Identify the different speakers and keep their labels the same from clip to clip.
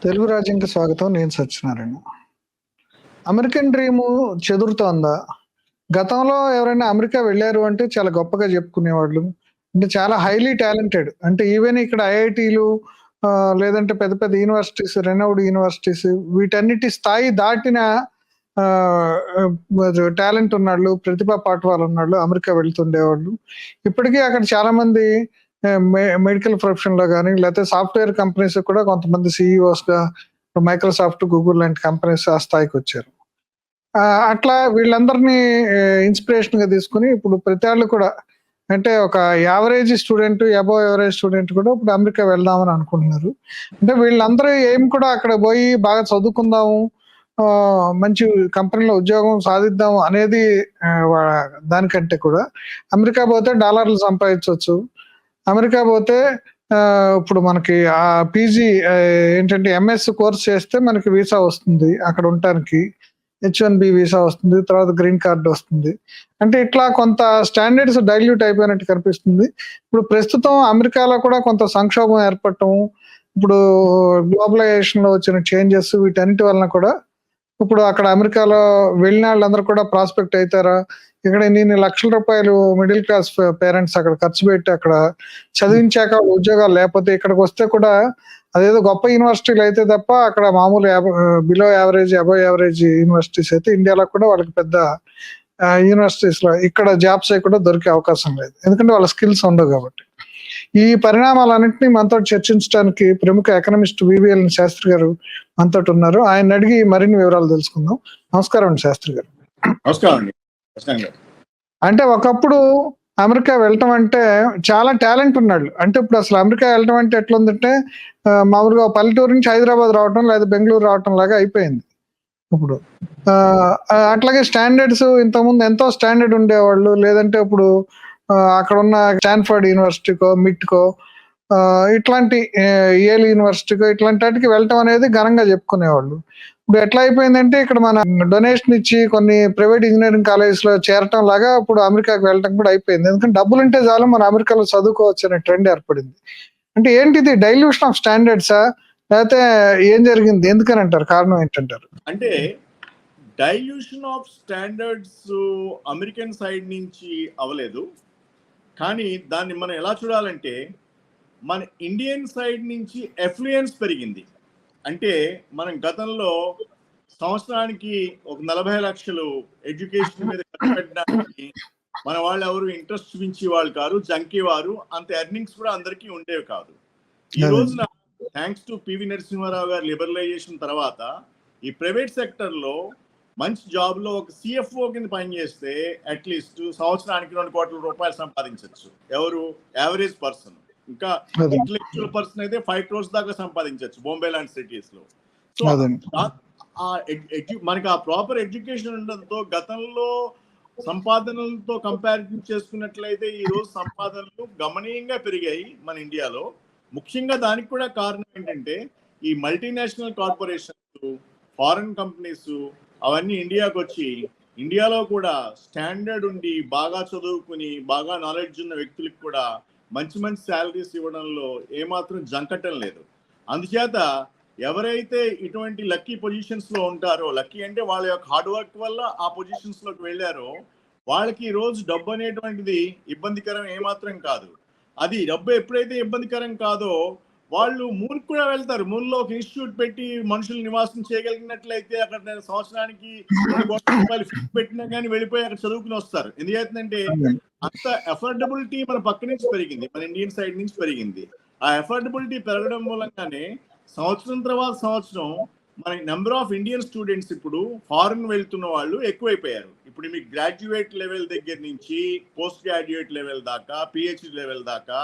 Speaker 1: తెలుగు రాజ్యంకి స్వాగతం. నేను Satyanarayana. American dream చెదురుతోందా? గతంలో ఎవరైనా అమెరికా వెళ్లారు అంటే చాలా గొప్పగా చెప్పుకునేవాళ్ళు. అంటే చాలా హైలీ టాలెంటెడ్. అంటే ఈవెన్ ఇక్కడ ఐఐటీలు లేదంటే పెద్ద పెద్ద యూనివర్సిటీస్, రెనౌడ్ యూనివర్సిటీస్ వీటన్నిటి స్థాయి దాటిన టాలెంట్ ఉన్నాళ్ళు, ప్రతిభా పాటవాలు ఉన్నాళ్ళు అమెరికా వెళ్తుండేవాళ్ళు. ఇప్పటికీ అక్కడ చాలా మంది మెడికల్ ప్రొఫెషన్ లో కానీ లేకపోతే సాఫ్ట్వేర్ కంపెనీస్ కూడా కొంతమంది సిఇఓస్ గా మైక్రోసాఫ్ట్, గూగుల్ లాంటి కంపెనీస్ ఆ స్థాయికి వచ్చారు. అట్లా వీళ్ళందరినీ ఇన్స్పిరేషన్ గా తీసుకుని ఇప్పుడు ప్రతి వాళ్ళు కూడా అంటే ఒక average student, above average student కూడా ఇప్పుడు అమెరికా వెళ్దామని అనుకుంటున్నారు. అంటే వీళ్ళందరూ ఏం కూడా అక్కడ పోయి బాగా చదువుకుందాము, మంచి కంపెనీలో ఉద్యోగం సాధిద్దాం అనేది దానికంటే కూడా అమెరికా పోతే డాలర్లు సంపాదించవచ్చు. అమెరికా పోతే ఇప్పుడు మనకి ఆ పీజీ ఏంటంటే ఎంఎస్ కోర్స్ చేస్తే మనకి వీసా వస్తుంది అక్కడ ఉండటానికి. H1B వీసా వస్తుంది. తర్వాత గ్రీన్ కార్డ్ వస్తుంది. అంటే ఇట్లా కొంత స్టాండర్డ్స్ డైల్యూట్ అయిపోయినట్టు కనిపిస్తుంది. ఇప్పుడు ప్రస్తుతం అమెరికాలో కూడా కొంత సంక్షోభం ఏర్పడటం, ఇప్పుడు గ్లోబలైజేషన్ లో వచ్చిన చేంజెస్ వీటన్నిటి వలన కూడా ఇప్పుడు అక్కడ అమెరికాలో వెళ్ళిన వాళ్ళందరూ కూడా ప్రాస్పెక్ట్ అవుతారా, ఇక్కడ ఇన్ని లక్షల రూపాయలు మిడిల్ క్లాస్ పేరెంట్స్ అక్కడ ఖర్చు పెట్టి అక్కడ చదివించాక ఉద్యోగాలు లేకపోతే ఇక్కడికి వస్తే కూడా అదేదో గొప్ప యూనివర్సిటీలు అయితే తప్ప అక్కడ మామూలు below average, above average universities అయితే ఇండియాలో కూడా వాళ్ళకి పెద్ద యూనివర్సిటీస్ లో ఇక్కడ జాబ్స్ అవి కూడా దొరికే అవకాశం లేదు, ఎందుకంటే వాళ్ళ స్కిల్స్ ఉండవు కాబట్టి. ఈ పరిణామాలన్నింటినీ మనతో చర్చించడానికి ప్రముఖ ఎకనమిస్ట్ వివిఎల్ శాస్త్రి గారు మనతో ఉన్నారు. ఆయన అడిగి మరిన్ని వివరాలు తెలుసుకుందాం. నమస్కారం అండి శాస్త్రి గారు.
Speaker 2: నమస్కారం అండి.
Speaker 1: అంటే ఒకప్పుడు అమెరికా వెళ్ళటం అంటే చాలా టాలెంట్ ఉన్నాడు. అంటే ఇప్పుడు అసలు అమెరికా వెళ్ళటం అంటే ఎట్లుందంటే మామూలుగా పల్లెటూరు నుంచి హైదరాబాద్ రావటం లేదా బెంగళూరు రావటం లాగా అయిపోయింది ఇప్పుడు. అట్లాగే స్టాండర్డ్స్ ఇంతకుముందు ఎంతో స్టాండర్డ్ ఉండేవాళ్ళు, లేదంటే ఇప్పుడు అక్కడ ఉన్న స్టాన్ఫర్డ్ యూనివర్సిటీకో, మిట్కో, ఇట్లాంటి ఏల్ యూనివర్సిటీకో ఇట్లాంటి వాటికి వెళ్ళటం అనేది ఘనంగా చెప్పుకునేవాళ్ళు. ఇప్పుడు ఎట్లా అయిపోయిందంటే ఇక్కడ మన డొనేషన్ ఇచ్చి కొన్ని ప్రైవేట్ ఇంజనీరింగ్ కాలేజెస్ లో చేరటం లాగా ఇప్పుడు అమెరికాకి వెళ్ళటం కూడా అయిపోయింది. ఎందుకంటే డబ్బులు ఉంటే చాలు మన అమెరికాలో చదువుకోవచ్చు అనే ట్రెండ్ ఏర్పడింది. అంటే ఏంటిది డైల్యూషన్ ఆఫ్ స్టాండర్డ్సా, లేకపోతే ఏం జరిగింది, ఎందుకని అంటారు, కారణం ఏంటంటారు?
Speaker 2: అంటే dilution of standards American side నుంచి అవ్వలేదు, కానీ దాన్ని మనం ఎలా చూడాలంటే మన ఇండియన్ సైడ్ నుంచి ఎఫ్లుయెన్స్ పెరిగింది. అంటే మనం గతంలో సంవత్సరానికి ఒక 40 లక్షలు ఎడ్యుకేషన్ మీద ఖర్చు పెట్టడానికి మన వాళ్ళు ఎవరు ఇంట్రెస్ట్ చూపించే వాళ్ళు కాదు, జంకేవారు. అంత ఎర్నింగ్స్ కూడా అందరికీ ఉండేవి కాదు. ఈ రోజున థ్యాంక్స్ టు పివి నరసింహారావు గారి లిబరలైజేషన్ తర్వాత ఈ ప్రైవేట్ సెక్టర్ లో మంచి జాబ్ లో ఒక సిఎఫ్ఓ కింద పనిచేస్తే అట్లీస్ట్ సంవత్సరానికి 2 కోట్ల రూపాయలు సంపాదించవచ్చు. ఎవరు యావరేజ్ పర్సన్. ఇంకా ఇంటలెక్చువల్ పర్సన్ అయితే 5 crores దాకా సంపాదించవచ్చు బాంబే లాంటి సిటీస్ లో. సో మనకి ఆ ప్రాపర్ ఎడ్యుకేషన్ ఉండడంతో గతంలో సంపాదనలతో కంపారిజన్ చేసుకున్నట్లయితే ఈ రోజు సంపాదనలు గమనీయంగా పెరిగాయి మన ఇండియాలో. ముఖ్యంగా దానికి కూడా కారణం ఏంటంటే ఈ మల్టీనేషనల్ కార్పొరేషన్స్, ఫారెన్ కంపెనీస్ అవన్నీ ఇండియాకి వచ్చి ఇండియాలో కూడా స్టాండర్డ్ ఉండి బాగా చదువుకుని బాగా నాలెడ్జ్ ఉన్న వ్యక్తులకు కూడా మంచి మంచి శాలరీస్ ఇవ్వడంలో ఏమాత్రం జంకటం లేదు. అందుచేత ఎవరైతే ఇటువంటి లక్కీ పొజిషన్స్ లో ఉంటారో, లక్కీ అంటే వాళ్ళ యొక్క హార్డ్ వర్క్ వల్ల ఆ పొజిషన్స్ లోకి వెళ్ళారో, వాళ్ళకి ఈ రోజు డబ్బు అనేటువంటిది ఇబ్బందికరం ఏమాత్రం కాదు. అది డబ్బు ఎప్పుడైతే ఇబ్బందికరం కాదో వాళ్ళు మూన్ కూడా వెళ్తారు. మూన్లో ఒక ఇన్స్టిట్యూట్ పెట్టి మనుషులు నివాసం చేయగలిగినట్లయితే అక్కడ సంవత్సరానికి 2 కోట్ల రూపాయలు ఫీజు పెట్టినా కానీ వెళ్ళిపోయి అక్కడ చదువుకుని వస్తారు. ఎందుకంటే అంత అఫోర్డబిలిటీ మన పక్క నుంచి పెరిగింది, మన ఇండియన్ సైడ్ నుంచి పెరిగింది. ఆ అఫోర్డబిలిటీ పెరగడం మూలంగానే సంవత్సరం తర్వాత సంవత్సరం మన నెంబర్ ఆఫ్ ఇండియన్ స్టూడెంట్స్ ఇప్పుడు ఫారెన్ వెళ్తున్న వాళ్ళు ఎక్కువైపోయారు. ఇప్పుడు మీకు గ్రాడ్యుయేట్ లెవెల్ దగ్గర నుంచి పోస్ట్ గ్రాడ్యుయేట్ లెవెల్ దాకా, పిహెచ్డి లెవెల్ దాకా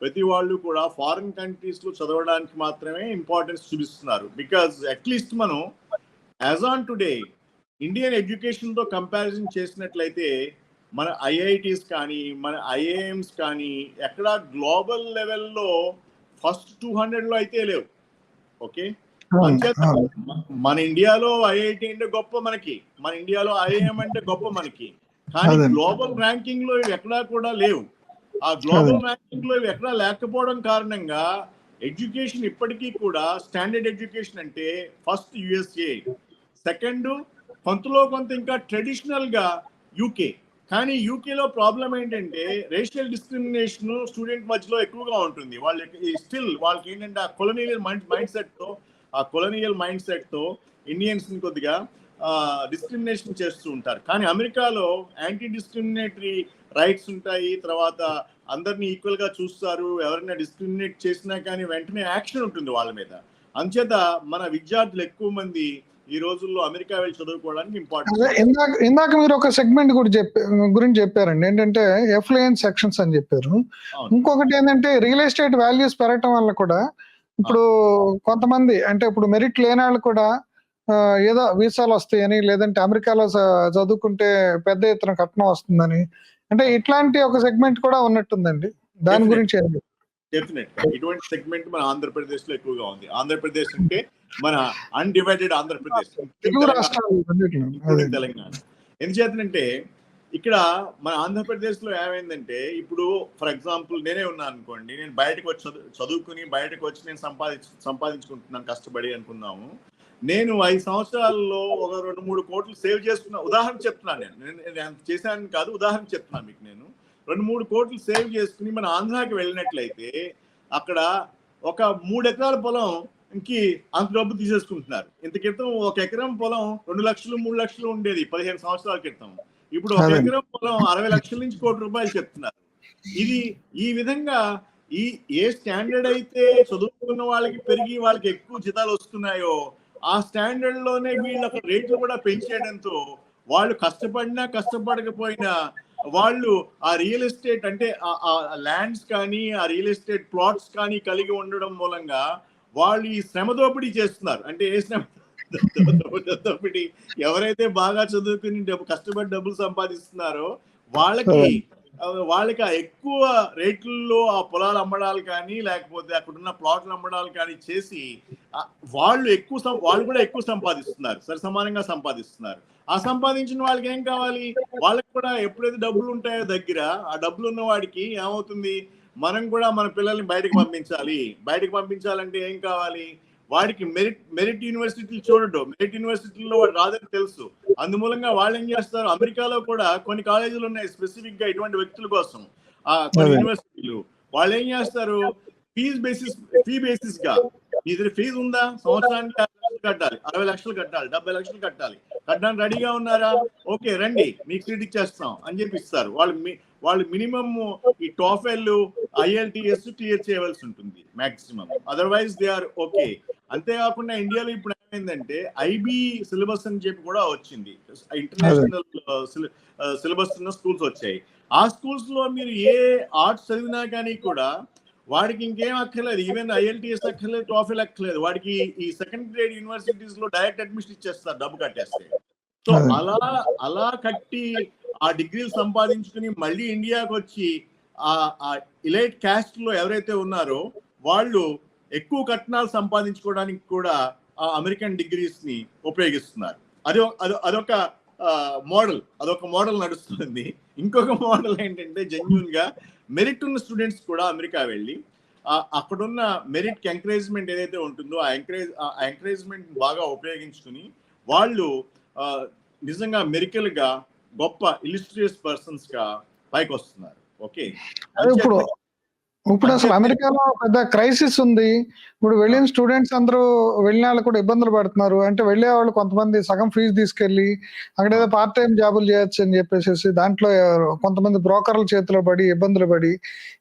Speaker 2: ప్రతి వాళ్ళు కూడా ఫారిన్ కంట్రీస్ లో చదవడానికి మాత్రమే ఇంపార్టెన్స్ చూపిస్తున్నారు. బికాజ్ అట్లీస్ట్ మనం as on today Indian education తో కంపారిజన్ చేసినట్లయితే మన ఐఐటీస్ కానీ మన ఐఐఎంస్ కానీ ఎక్కడ గ్లోబల్ లెవెల్లో ఫస్ట్ 200 అయితే లేవు. ఓకే, మన ఇండియాలో ఐఐటి అంటే గొప్ప మనకి, మన ఇండియాలో ఐఐఎం అంటే గొప్ప మనకి, కానీ గ్లోబల్ ర్యాంకింగ్ లో ఎక్కడా కూడా లేవు. ఆ గ్లోబల్ ర్యాంకింగ్ లో ఎక్కడా లేకపోవడం కారణంగా ఎడ్యుకేషన్ ఇప్పటికీ కూడా స్టాండర్డ్ ఎడ్యుకేషన్ అంటే ఫస్ట్ యుఎస్ఏ, సెకండ్ కొంతలో కొంత ఇంకా ట్రెడిషనల్ గా యూకే. కానీ యూకేలో ప్రాబ్లం ఏంటంటే రేషియల్ డిస్క్రిమినేషన్ స్టూడెంట్ మధ్యలో ఎక్కువగా ఉంటుంది. వాళ్ళకి స్టిల్ వాళ్ళకి ఏంటంటే ఆ కొలోనియల్ మైండ్ సెట్ తో ఇండియన్స్ ని కొద్దిగా డిస్క్రిమినేషన్ చేస్తూ ఉంటారు. కానీ అమెరికాలో యాంటీ డిస్క్రిమినేటరీ రైట్స్ ఉంటాయి, తర్వాత అందరినీ ఈక్వల్ గా చూస్తారు. ఎవరైనా డిస్క్రిమినేట్ చేసినా కానీ వెంటనే యాక్షన్ ఉంటుంది వాళ్ళ మీద. అంచేత మన విద్యార్థులు ఎక్కువ మంది ఈ రోజుల్లో అమెరికా వెళ్ళి చదువుకోవడానికి ఇంపార్టెంట్.
Speaker 1: ఇందాక మీరు ఒక సెగ్మెంట్ గురించి చెప్పారండి, ఏంటంటే ఎఫ్లుయెన్స్ సెక్షన్స్ అని చెప్పారు. ఇంకొకటి ఏంటంటే రియల్ ఎస్టేట్ వాల్యూస్ పెరగటం వల్ల కూడా ఇప్పుడు కొంతమంది అంటే ఇప్పుడు మెరిట్ లేని వాళ్ళు కూడా ఏదో వీసాలు వస్తాయని, లేదంటే అమెరికాలో చదువుకుంటే పెద్ద ఎత్తున కట్నం వస్తుందని, అంటే ఇట్లాంటి ఒక సెగ్మెంట్ కూడా ఉన్నట్టుందండి. దాని గురించి
Speaker 2: డెఫినెట్ గా ఇటువంటి సెగ్మెంట్ మన ఆంధ్రప్రదేశ్ లో ఎక్కువగా ఉంది. ఆంధ్రప్రదేశ్ అంటే మన అన్డివైడెడ్ ఆంధ్రప్రదేశ్, తెలంగాణ. ఎందుచేతనంటే ఇక్కడ మన ఆంధ్రప్రదేశ్ లో ఏమైందంటే, ఇప్పుడు ఫర్ ఎగ్జాంపుల్ నేనే ఉన్నాను అనుకోండి, నేను బయటకు వచ్చి చదువుకుని బయటకు వచ్చి నేను సంపాదించుకుంటున్నాను కష్టపడి అనుకున్నాము. నేను 5 సంవత్సరాల్లో ఒక 2-3 కోట్లు సేవ్ చేసుకున్నా. ఉదాహరణ చెప్తున్నాను, నేను చేశాను కాదు, ఉదాహరణ చెప్తున్నాను మీకు. నేను 2-3 కోట్లు సేవ్ చేసుకుని మన ఆంధ్రాకి వెళ్ళినట్లయితే అక్కడ ఒక 3 ఎకరాల పొలంకి అంత డబ్బు తీసేసుకుంటున్నారు. ఇంత క్రితం 1 ఎకరం పొలం 2 లక్షలు 3 లక్షలు ఉండేది 15 సంవత్సరాల క్రితం. ఇప్పుడు 1 ఎకరం పొలం 60 లక్షల నుంచి ₹1,00,00,000 చెప్తున్నారు. ఈ విధంగా ఏ స్టాండర్డ్ అయితే చదువుకున్న వాళ్ళకి పెరిగి వాళ్ళకి ఎక్కువ జీతాలు వస్తున్నాయో ఆ స్టాండర్డ్ లోనే వీళ్ళ రేట్లు కూడా పెంచేయడంతో వాళ్ళు కష్టపడినా కష్టపడకపోయినా వాళ్ళు ఆ రియల్ ఎస్టేట్ అంటే ఆ ల్యాండ్స్ కానీ ఆ రియల్ ఎస్టేట్ ప్లాట్స్ కానీ కలిగి ఉండడం మూలంగా వాళ్ళు ఈ శ్రమ దోపిడీ చేస్తున్నారు. అంటే ఏ శ్రమ దోపిడీ? ఎవరైతే బాగా చదువుకుని కష్టపడి డబ్బులు సంపాదిస్తున్నారో వాళ్ళకి ఆ ఎక్కువ రేట్లలో ఆ పొలాలు అమ్మడాలు కానీ లేకపోతే అక్కడున్న ప్లాట్లు అమ్మడాలు కానీ చేసి వాళ్ళు కూడా ఎక్కువ సంపాదిస్తున్నారు, సరి సమానంగా సంపాదిస్తున్నారు. ఆ సంపాదించిన వాళ్ళకి ఏం కావాలి? వాళ్ళకి కూడా ఎప్పుడైతే డబ్బులు ఉంటాయో దగ్గర, ఆ డబ్బులు ఉన్న వాడికి ఏమవుతుంది, మనం కూడా మన పిల్లల్ని బయటకు పంపించాలంటే ఏం కావాలి? వాడికి మెరిట్ యూనివర్సిటీలు చూడడు. మెరిట్ యూనివర్సిటీల్లో వాడు రాదని తెలుసు. అందుమూలంగా వాళ్ళు ఏం చేస్తారు, అమెరికాలో కూడా కొన్ని కాలేజీలు ఉన్నాయి స్పెసిఫిక్ గా ఇటువంటి వ్యక్తుల కోసం. కొన్ని యూనివర్సిటీలు వాళ్ళు ఏం చేస్తారు, ఫీ బేసిస్ గా మీ దగ్గర ఫీజు ఉందా, సంవత్సరానికి 60 లక్షలు కట్టాలి, 60 లక్షలు కట్టాలి, 70 లక్షలు కట్టాలి, కట్టడానికి రెడీగా ఉన్నారా? ఓకే రండి, మీకు సీట్ ఇచ్చేస్తాం అని చెప్పి ఇస్తారు. వాళ్ళు మినిమం ఈ టోఫెల్ IELTS క్లియర్ చేయవలసి ఉంటుంది maximum, otherwise they are okay. అంతేకాకుండా ఇండియాలో ఇప్పుడు ఏమైందంటే IB సిలబస్ అని చెప్పి కూడా వచ్చింది, ఇంటర్నేషనల్ సిలబస్ ఉన్న స్కూల్స్ వచ్చాయి. ఆ స్కూల్స్ లో మీరు ఏ ఆర్ట్స్ చదివినా కానీ కూడా వాడికి ఇంకేం అక్కర్లేదు, ఈవెన్ IELTS అక్కర్లేదు, టోఫెల్ అక్కర్లేదు. వాడికి ఈ సెకండ్ గ్రేడ్ యూనివర్సిటీస్ లో డైరెక్ట్ అడ్మిషన్ ఇచ్చేస్తారు డబ్బు కట్టేస్తే. సో అలా కట్టి ఆ డిగ్రీలు సంపాదించుకుని మళ్ళీ ఇండియాకి వచ్చి ఆ ఇలైట్ క్యాస్ట్ లో ఎవరైతే ఉన్నారో వాళ్ళు ఎక్కువ కట్నాలు సంపాదించుకోవడానికి కూడా ఆ అమెరికన్ డిగ్రీస్ ని ఉపయోగిస్తున్నారు. అదొక మోడల్ నడుస్తుంది. ఇంకొక మోడల్ ఏంటంటే, జెన్యూన్ గా మెరిట్ ఉన్న స్టూడెంట్స్ కూడా అమెరికా వెళ్ళి అక్కడున్న మెరిట్ కి ఎంకరేజ్మెంట్ ఏదైతే ఉంటుందో ఆ ఎంకరేజ్మెంట్ బాగా ఉపయోగించుకుని వాళ్ళు నిజంగా మెరికల్ గా గొప్ప ఇలిస్ట్రియస్ పర్సన్స్ గా పైకి వస్తున్నారు. ఓకే,
Speaker 1: ఇప్పుడు అసలు అమెరికాలో పెద్ద క్రైసిస్ ఉంది. ఇప్పుడు వెళ్ళిన స్టూడెంట్స్ అందరూ వెళ్ళిన వాళ్ళు కూడా ఇబ్బందులు పడుతున్నారు. అంటే వెళ్ళే వాళ్ళు కొంతమంది సగం ఫీజు తీసుకెళ్లి అక్కడ ఏదో పార్ట్ టైం జాబులు చేయొచ్చు అని చెప్పేసి దాంట్లో కొంతమంది బ్రోకర్ల చేతిలో పడి ఇబ్బందులు పడి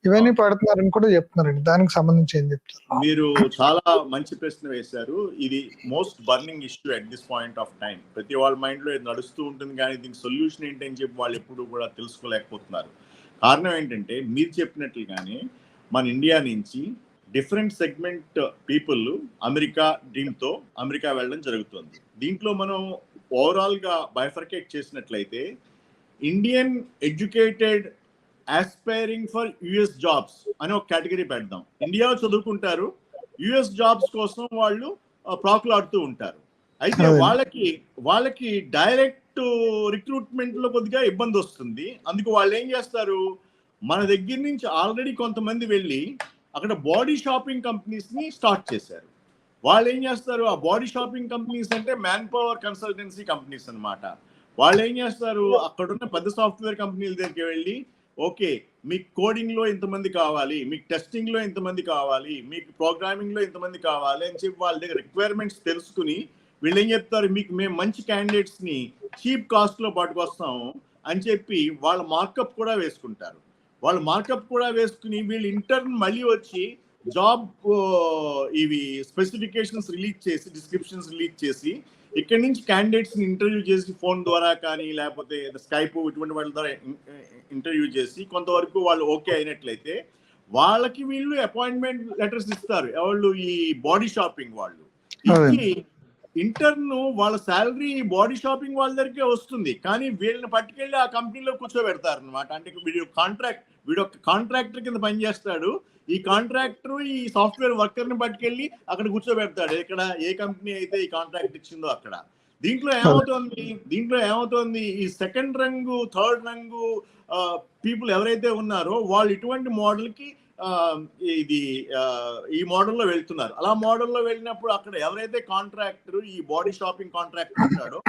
Speaker 1: ఇవన్నీ పడుతున్నారని కూడా చెప్తున్నారండి. దానికి సంబంధించి ఏం చెప్తారు?
Speaker 2: మీరు చాలా మంచి ప్రశ్న వేశారు. ఇది most burning issue at this point of time. ప్రతి వాళ్ళ మైండ్ లో ఇది నడుస్తూ ఉంటుంది, కానీ దీనికి సొల్యూషన్ ఏంటని చెప్పి వాళ్ళు ఎప్పుడు కూడా తెలుసుకోలేకపోతున్నారు. కారణం ఏంటంటే, మీరు చెప్పినట్లుగానే మన ఇండియా నుంచి డిఫరెంట్ సెగ్మెంట్ పీపుల్ అమెరికా వెళ్ళడం జరుగుతుంది. దీంట్లో మనం ఓవరాల్ గా బైఫర్కేట్ చేసినట్లయితే, Indian educated aspiring for US jobs అని ఒక కేటగిరీ పెడదాం. ఇండియాలో చదువుకుంటారు, US జాబ్స్ కోసం వాళ్ళు ప్రాకులాడుతూ ఉంటారు. అయితే వాళ్ళకి డైరెక్ట్ రిక్రూట్మెంట్ లో కొద్దిగా ఇబ్బంది వస్తుంది. అందుకు వాళ్ళు ఏం చేస్తారు, మన దగ్గర నుంచి ఆల్రెడీ కొంతమంది వెళ్ళి అక్కడ బాడీ షాపింగ్ కంపెనీస్ ని స్టార్ట్ చేశారు. వాళ్ళు ఏం చేస్తారు, ఆ బాడీ షాపింగ్ కంపెనీస్ అంటే మ్యాన్ పవర్ కన్సల్టెన్సీ కంపెనీస్ అన్నమాట. వాళ్ళు ఏం చేస్తారు, అక్కడున్న పెద్ద సాఫ్ట్వేర్ కంపెనీల దగ్గరికి వెళ్ళి, ఓకే మీకు కోడింగ్ లో ఇంతమంది కావాలి, మీకు టెస్టింగ్ లో ఇంతమంది కావాలి, మీకు ప్రోగ్రామింగ్ లో ఇంతమంది కావాలి అని చెప్పి వాళ్ళ దగ్గర రిక్వైర్మెంట్స్ తెలుసుకుని వీళ్ళు ఏం చెప్తారు, మీకు మేము మంచి క్యాండిడేట్స్ ని చీప్ కాస్ట్ లో పట్టుకొస్తాము అని చెప్పి వాళ్ళ మార్కప్ కూడా వేసుకుంటారు. వాళ్ళు మార్కప్ కూడా వేసుకుని వీళ్ళు ఇంటర్న్ మళ్ళీ వచ్చి జాబ్ ఇవి స్పెసిఫికేషన్స్ రిలీజ్ చేసి, డిస్క్రిప్షన్స్ రిలీజ్ చేసి, ఇక్కడి నుంచి క్యాండిడేట్స్ ని ఇంటర్వ్యూ చేసి ఫోన్ ద్వారా కానీ లేకపోతే స్కైప్ ఇటువంటి వాళ్ళ ద్వారా ఇంటర్వ్యూ చేసి కొంతవరకు వాళ్ళు ఓకే అయినట్లయితే వాళ్ళకి వీళ్ళు అపాయింట్మెంట్ లెటర్స్ ఇస్తారు. ఎవరు, ఈ బాడీ షాపింగ్ వాళ్ళు ఇచ్చి ఇంటర్న్ వాళ్ళ శాలరీ బాడీ షాపింగ్ వాళ్ళ దగ్గరికే వస్తుంది, కానీ వీళ్ళని పట్టుకెళ్ళి ఆ కంపెనీలో కూర్చోబెడతారు అనమాట. అంటే వీడు కాంట్రాక్టర్ కింద పనిచేస్తాడు, ఈ కాంట్రాక్టర్ ఈ సాఫ్ట్వేర్ వర్కర్ ని పట్టుకెళ్ళి అక్కడ కూర్చోబెడతాడు, ఇక్కడ ఏ కంపెనీ అయితే ఈ కాంట్రాక్ట్ ఇచ్చిందో అక్కడ. దీంట్లో ఏమవుతోంది, ఈ సెకండ్ రంగు థర్డ్ రంగు పీపుల్ ఎవరైతే ఉన్నారో వాళ్ళు ఇటువంటి మోడల్ కి ఈ మోడల్లో వెళ్తున్నారు. అలా మోడల్లో వెళ్ళినప్పుడు అక్కడ ఎవరైతే కాంట్రాక్టర్ ఈ బాడీ షాపింగ్ కాంట్రాక్టర్ ఉంటాడో,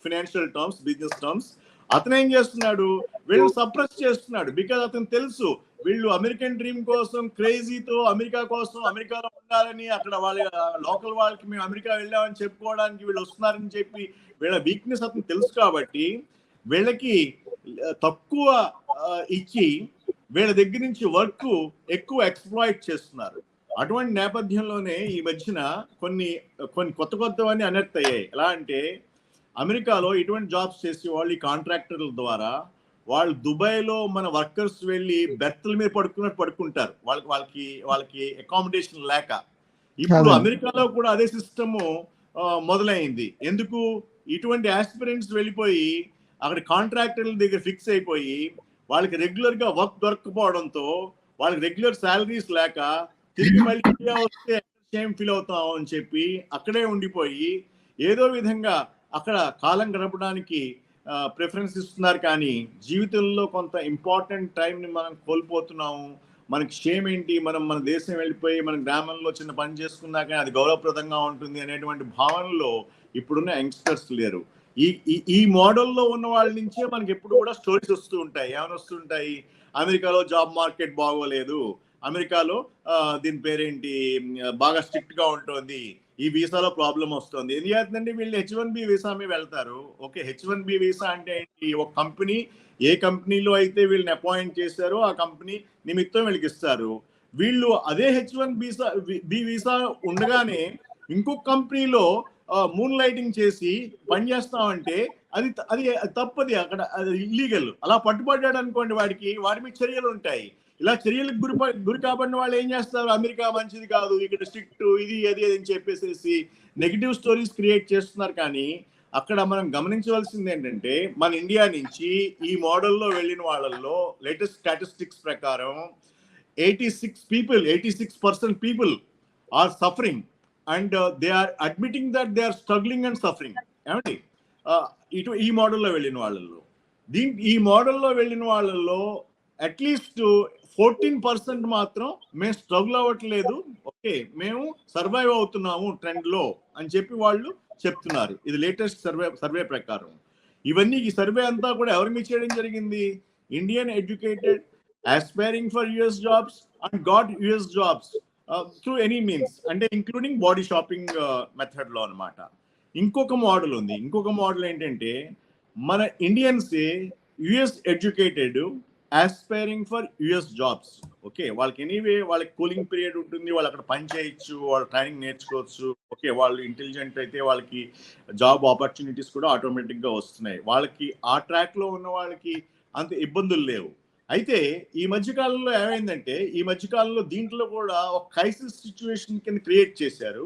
Speaker 2: ఫైనాన్షియల్ టర్మ్స్, బిజినెస్ టర్మ్స్, అతను ఏం చేస్తున్నాడు, వీళ్ళు సప్రెస్ చేస్తున్నాడు. బికాజ్ అతను తెలుసు వీళ్ళు అమెరికన్ డ్రీమ్ కోసం క్రేజీతో అమెరికా కోసం అమెరికాలో ఉండాలని, అక్కడ వాళ్ళ లోకల్ వాళ్ళకి మేము అమెరికా వెళ్ళామని చెప్పుకోవడానికి వీళ్ళు వస్తున్నారని చెప్పి వీళ్ళ వీక్నెస్ అతను తెలుసు. కాబట్టి వీళ్ళకి తక్కువ ఇచ్చి వీళ్ళ దగ్గర నుంచి వర్క్ ఎక్కువ ఎక్స్ప్లాయిట్ చేస్తున్నారు. అటువంటి నేపథ్యంలోనే ఈ మధ్యన కొన్ని కొత్తవన్నీ అనెక్ట్ అయ్యాయి. ఎలా అంటే అమెరికాలో ఇటువంటి జాబ్స్ చేసే వాళ్ళు ఈ కాంట్రాక్టర్ల ద్వారా వాళ్ళు దుబాయ్లో మన వర్కర్స్ వెళ్ళి బెర్త్ల మీద పడుకుంటారు, వాళ్ళకి అకామిడేషన్ లేక. ఇప్పుడు అమెరికాలో కూడా అదే సిస్టమ్ మొదలైంది. ఎందుకు, ఇటువంటి ఆస్పిరెంట్స్ వెళ్ళిపోయి అక్కడ కాంట్రాక్టర్ల దగ్గర ఫిక్స్ అయిపోయి వాళ్ళకి రెగ్యులర్ గా వర్క్ దొరకపోవడంతో వాళ్ళకి రెగ్యులర్ శాలరీస్ లేక తిరిగి మళ్ళీ ఇండియా వస్తే సేమ్ ఫీల్ అవుతాం అని చెప్పి అక్కడే ఉండిపోయి ఏదో విధంగా అక్కడ కాలం గడపడానికి ప్రిఫరెన్స్ ఇస్తున్నారు. కానీ జీవితంలో కొంత ఇంపార్టెంట్ టైంని మనం కోల్పోతున్నాము. మనకి షేమ్ ఏంటి, మన దేశం వెళ్ళిపోయి మన గ్రామంలో చిన్న పని చేసుకున్నా కానీ అది గౌరవప్రదంగా ఉంటుంది అనేటువంటి భావనలో ఇప్పుడున్న యంగ్స్టర్స్ లేరు. ఈ మోడల్లో ఉన్న వాళ్ళ నుంచే మనకి ఎప్పుడు కూడా స్టోరీస్ వస్తూ ఉంటాయి. ఏమైనా వస్తుంటాయి, అమెరికాలో జాబ్ మార్కెట్ బాగోలేదు, అమెరికాలో దీని పేరేంటి బాగా స్ట్రిక్ట్ గా ఉంటుంది, ఈ వీసాలో ప్రాబ్లం వస్తుంది. ఏం చేస్తుందంటే వీళ్ళు H1B వీసా మీద వెళ్తారు. ఓకే, H1B వీసా అంటే ఏంటి, ఒక కంపెనీ ఏ కంపెనీలో అయితే వీళ్ళని అపాయింట్ చేశారో ఆ కంపెనీ నిమిత్తం వీళ్ళకి ఇస్తారు. వీళ్ళు అదే H1B వీసా ఉండగానే ఇంకొక కంపెనీలో మూన్ లైటింగ్ చేసి పనిచేస్తామంటే అది తప్పది, అక్కడ అది ఇల్లీగల్. అలా పట్టుబడ్డాడు అనుకోండి, వాడి మీద చర్యలు ఉంటాయి. ఇలా చర్యలకు గురి కాబడిన వాళ్ళు ఏం చేస్తారు, అమెరికా మంచిది కాదు, ఇక్కడ స్ట్రిక్ట్, ఇది అది అని చెప్పేసి నెగిటివ్ స్టోరీస్ క్రియేట్ చేస్తున్నారు. కానీ అక్కడ మనం గమనించవలసింది ఏంటంటే మన ఇండియా నుంచి ఈ మోడల్లో వెళ్ళిన వాళ్ళల్లో లేటెస్ట్ స్టాటిస్టిక్స్ ప్రకారం 86% people are suffering and they are admitting that they are struggling and suffering. ఏమండి, ఈ మోడల్లో వెళ్ళిన వాళ్ళల్లో ఈ మోడల్లో వెళ్ళిన వాళ్ళల్లో అట్లీస్ట్ 14% మాత్రం మేము స్ట్రగుల్ అవ్వట్లేదు, ఓకే మేము సర్వైవ్ అవుతున్నాము ట్రెండ్ లో అని చెప్పి వాళ్ళు చెప్తున్నారు. ఇది లేటెస్ట్ సర్వే ప్రకారం. ఈ సర్వే అంతా కూడా ఎవరి మీద చేయడం జరిగింది, Indian educated aspiring for US jobs and got US jobs through any means, అంటే ఇంక్లూడింగ్ బాడీ షాపింగ్ మెథడ్ లో అనమాట. ఇంకొక మోడల్ ఉంది. ఇంకొక మోడల్ ఏంటంటే మన Indians US educated aspiring for US jobs. Okay, వాళ్ళకి ఎనీవే వాళ్ళకి కూలింగ్ పీరియడ్ ఉంటుంది, వాళ్ళు అక్కడ పని చేయొచ్చు, వాళ్ళు ట్రైనింగ్ నేర్చుకోవచ్చు. ఓకే, వాళ్ళు ఇంటెలిజెంట్ అయితే వాళ్ళకి జాబ్ ఆపర్చునిటీస్ కూడా ఆటోమేటిక్ గా వస్తున్నాయి. వాళ్ళకి ఆ ట్రాక్ లో ఉన్న వాళ్ళకి అంత ఇబ్బందులు లేవు. అయితే ఈ మధ్యకాలంలో ఏమైందంటే దీంట్లో కూడా ఒక క్రైసిస్ సిచ్యువేషన్ కింద క్రియేట్ చేశారు.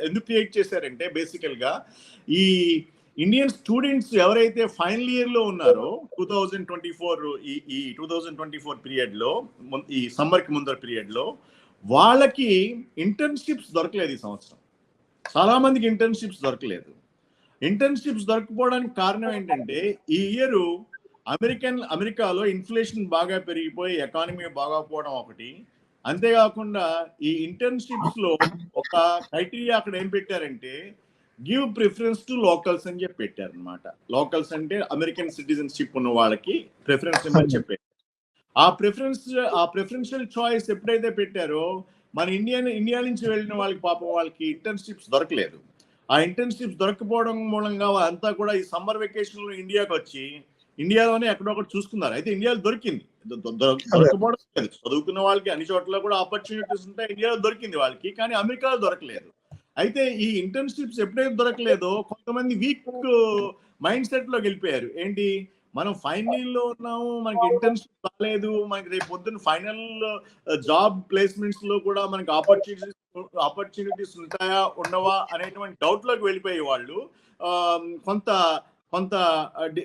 Speaker 2: ఎందుకు క్రియేట్ చేశారంటే బేసికల్ గా ఈ ఇండియన్ స్టూడెంట్స్ ఎవరైతే ఫైనల్ ఇయర్ లో ఉన్నారో 2024 పీరియడ్ లో, ఈ సమ్మర్ కి ముందర పీరియడ్ లో వాళ్ళకి ఇంటర్న్షిప్స్ దొరకలేదు. ఈ సంవత్సరం చాలా మందికి ఇంటర్న్షిప్స్ దొరకలేదు. ఇంటర్న్షిప్స్ దొరకపోవడానికి కారణం ఏంటంటే ఈ ఇయర్ అమెరికాలో ఇన్ఫ్లేషన్ బాగా పెరిగిపోయి ఎకానమీ బాగా పోవడం ఒకటి, అంతేకాకుండా ఈ ఇంటర్న్షిప్స్ లో ఒక క్రైటీరియా అక్కడ ఏం పెట్టారంటే గివ్ ప్రిఫరెన్స్ టు లోకల్స్ అని చెప్పి పెట్టారు అనమాట. లోకల్స్ అంటే అమెరికన్ సిటిజన్షిప్ ఉన్న వాళ్ళకి ప్రిఫరెన్స్ ఇవ్వని చెప్పారు. ఆ ప్రిఫరెన్షియల్ చాయిస్ ఎప్పుడైతే పెట్టారో మన ఇండియా నుంచి వెళ్ళిన వాళ్ళకి పాపం వాళ్ళకి ఇంటర్న్షిప్స్ దొరకలేదు. ఆ ఇంటర్న్షిప్స్ దొరకపోవడం మూలంగా వాళ్ళంతా కూడా ఈ సమ్మర్ వెకేషన్ లో ఇండియాకి వచ్చి ఇండియాలోనే ఎక్కడొకటి చూసుకున్నారు. అయితే ఇండియాలో దొరికింది, దొరకపోవడం లేదు. చదువుకున్న వాళ్ళకి అన్ని చోట్ల కూడా ఆపర్చునిటీస్ ఉంటాయి, ఇండియాలో దొరికింది వాళ్ళకి, కానీ అమెరికాలో దొరకలేదు. అయితే ఈ ఇంటర్న్షిప్స్ ఎప్పుడైతే దొరకలేదో కొంతమంది వీక్ మైండ్ సెట్ లోకి వెళ్ళిపోయారు. ఏంటి, మనం ఫైనల్ లో ఉన్నాము, మనకి ఇంటర్న్షిప్ రాలేదు, మనకి రేపు పొద్దున్న ఫైనల్ జాబ్ ప్లేస్మెంట్స్ లో కూడా మనకి ఆపర్చునిటీస్ ఉంటాయా ఉండవా అనేటువంటి డౌట్ లోకి వెళ్ళిపోయే వాళ్ళు కొంత కొంత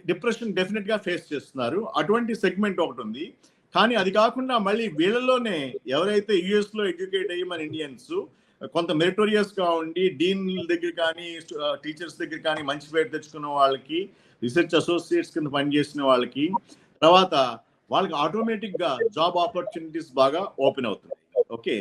Speaker 2: డిప్రెషన్ డెఫినెట్ గా ఫేస్ చేస్తున్నారు. అటువంటి సెగ్మెంట్ ఒకటి ఉంది. కానీ అది కాకుండా మళ్ళీ వీళ్ళలోనే ఎవరైతే యుఎస్ లో ఎడ్యుకేట్ అయ్యి మన ఇండియన్స్ కొంత మెరిటోరియస్ గా ఉండి డీన్ దగ్గర కానీ టీచర్స్ దగ్గర కానీ మంచి పేరు తెచ్చుకున్న వాళ్ళకి, రీసెర్చ్ అసోసియేట్స్ కింద పనిచేసిన వాళ్ళకి, తర్వాత వాళ్ళకి ఆటోమేటిక్ గా జాబ్ ఆపర్చునిటీస్ బాగా ఓపెన్ అవుతున్నాయి. ఓకే,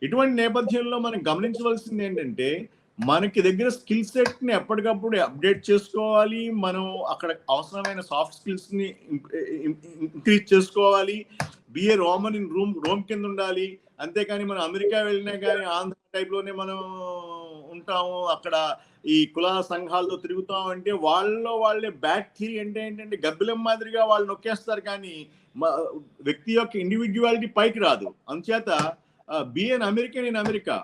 Speaker 2: ఇటువంటి నేపథ్యంలో మనం గమనించవలసింది ఏంటంటే మనకి దగ్గర స్కిల్ సెట్ ని ఎప్పటికప్పుడు అప్డేట్ చేసుకోవాలి. మనం అక్కడ అవసరమైన సాఫ్ట్ స్కిల్స్ ని ఇంక్రీజ్ చేసుకోవాలి. బిఏ రోమన్ ఇన్ రోమ్ కింద ఉండాలి. అంతేకాని మనం అమెరికా వెళ్ళినా కానీ ఆంధ్ర టైప్ లోనే మనం ఉంటాము, అక్కడ ఈ కుల సంఘాలతో తిరుగుతాం అంటే వాళ్ళే బ్యాక్ థియరీ అంటే ఏంటంటే గబ్బిలం మాదిరిగా వాళ్ళు నొక్కేస్తారు, కానీ వ్యక్తి యొక్క ఇండివిడ్యువాలిటీ పైకి రాదు. అందుచేత be an American in America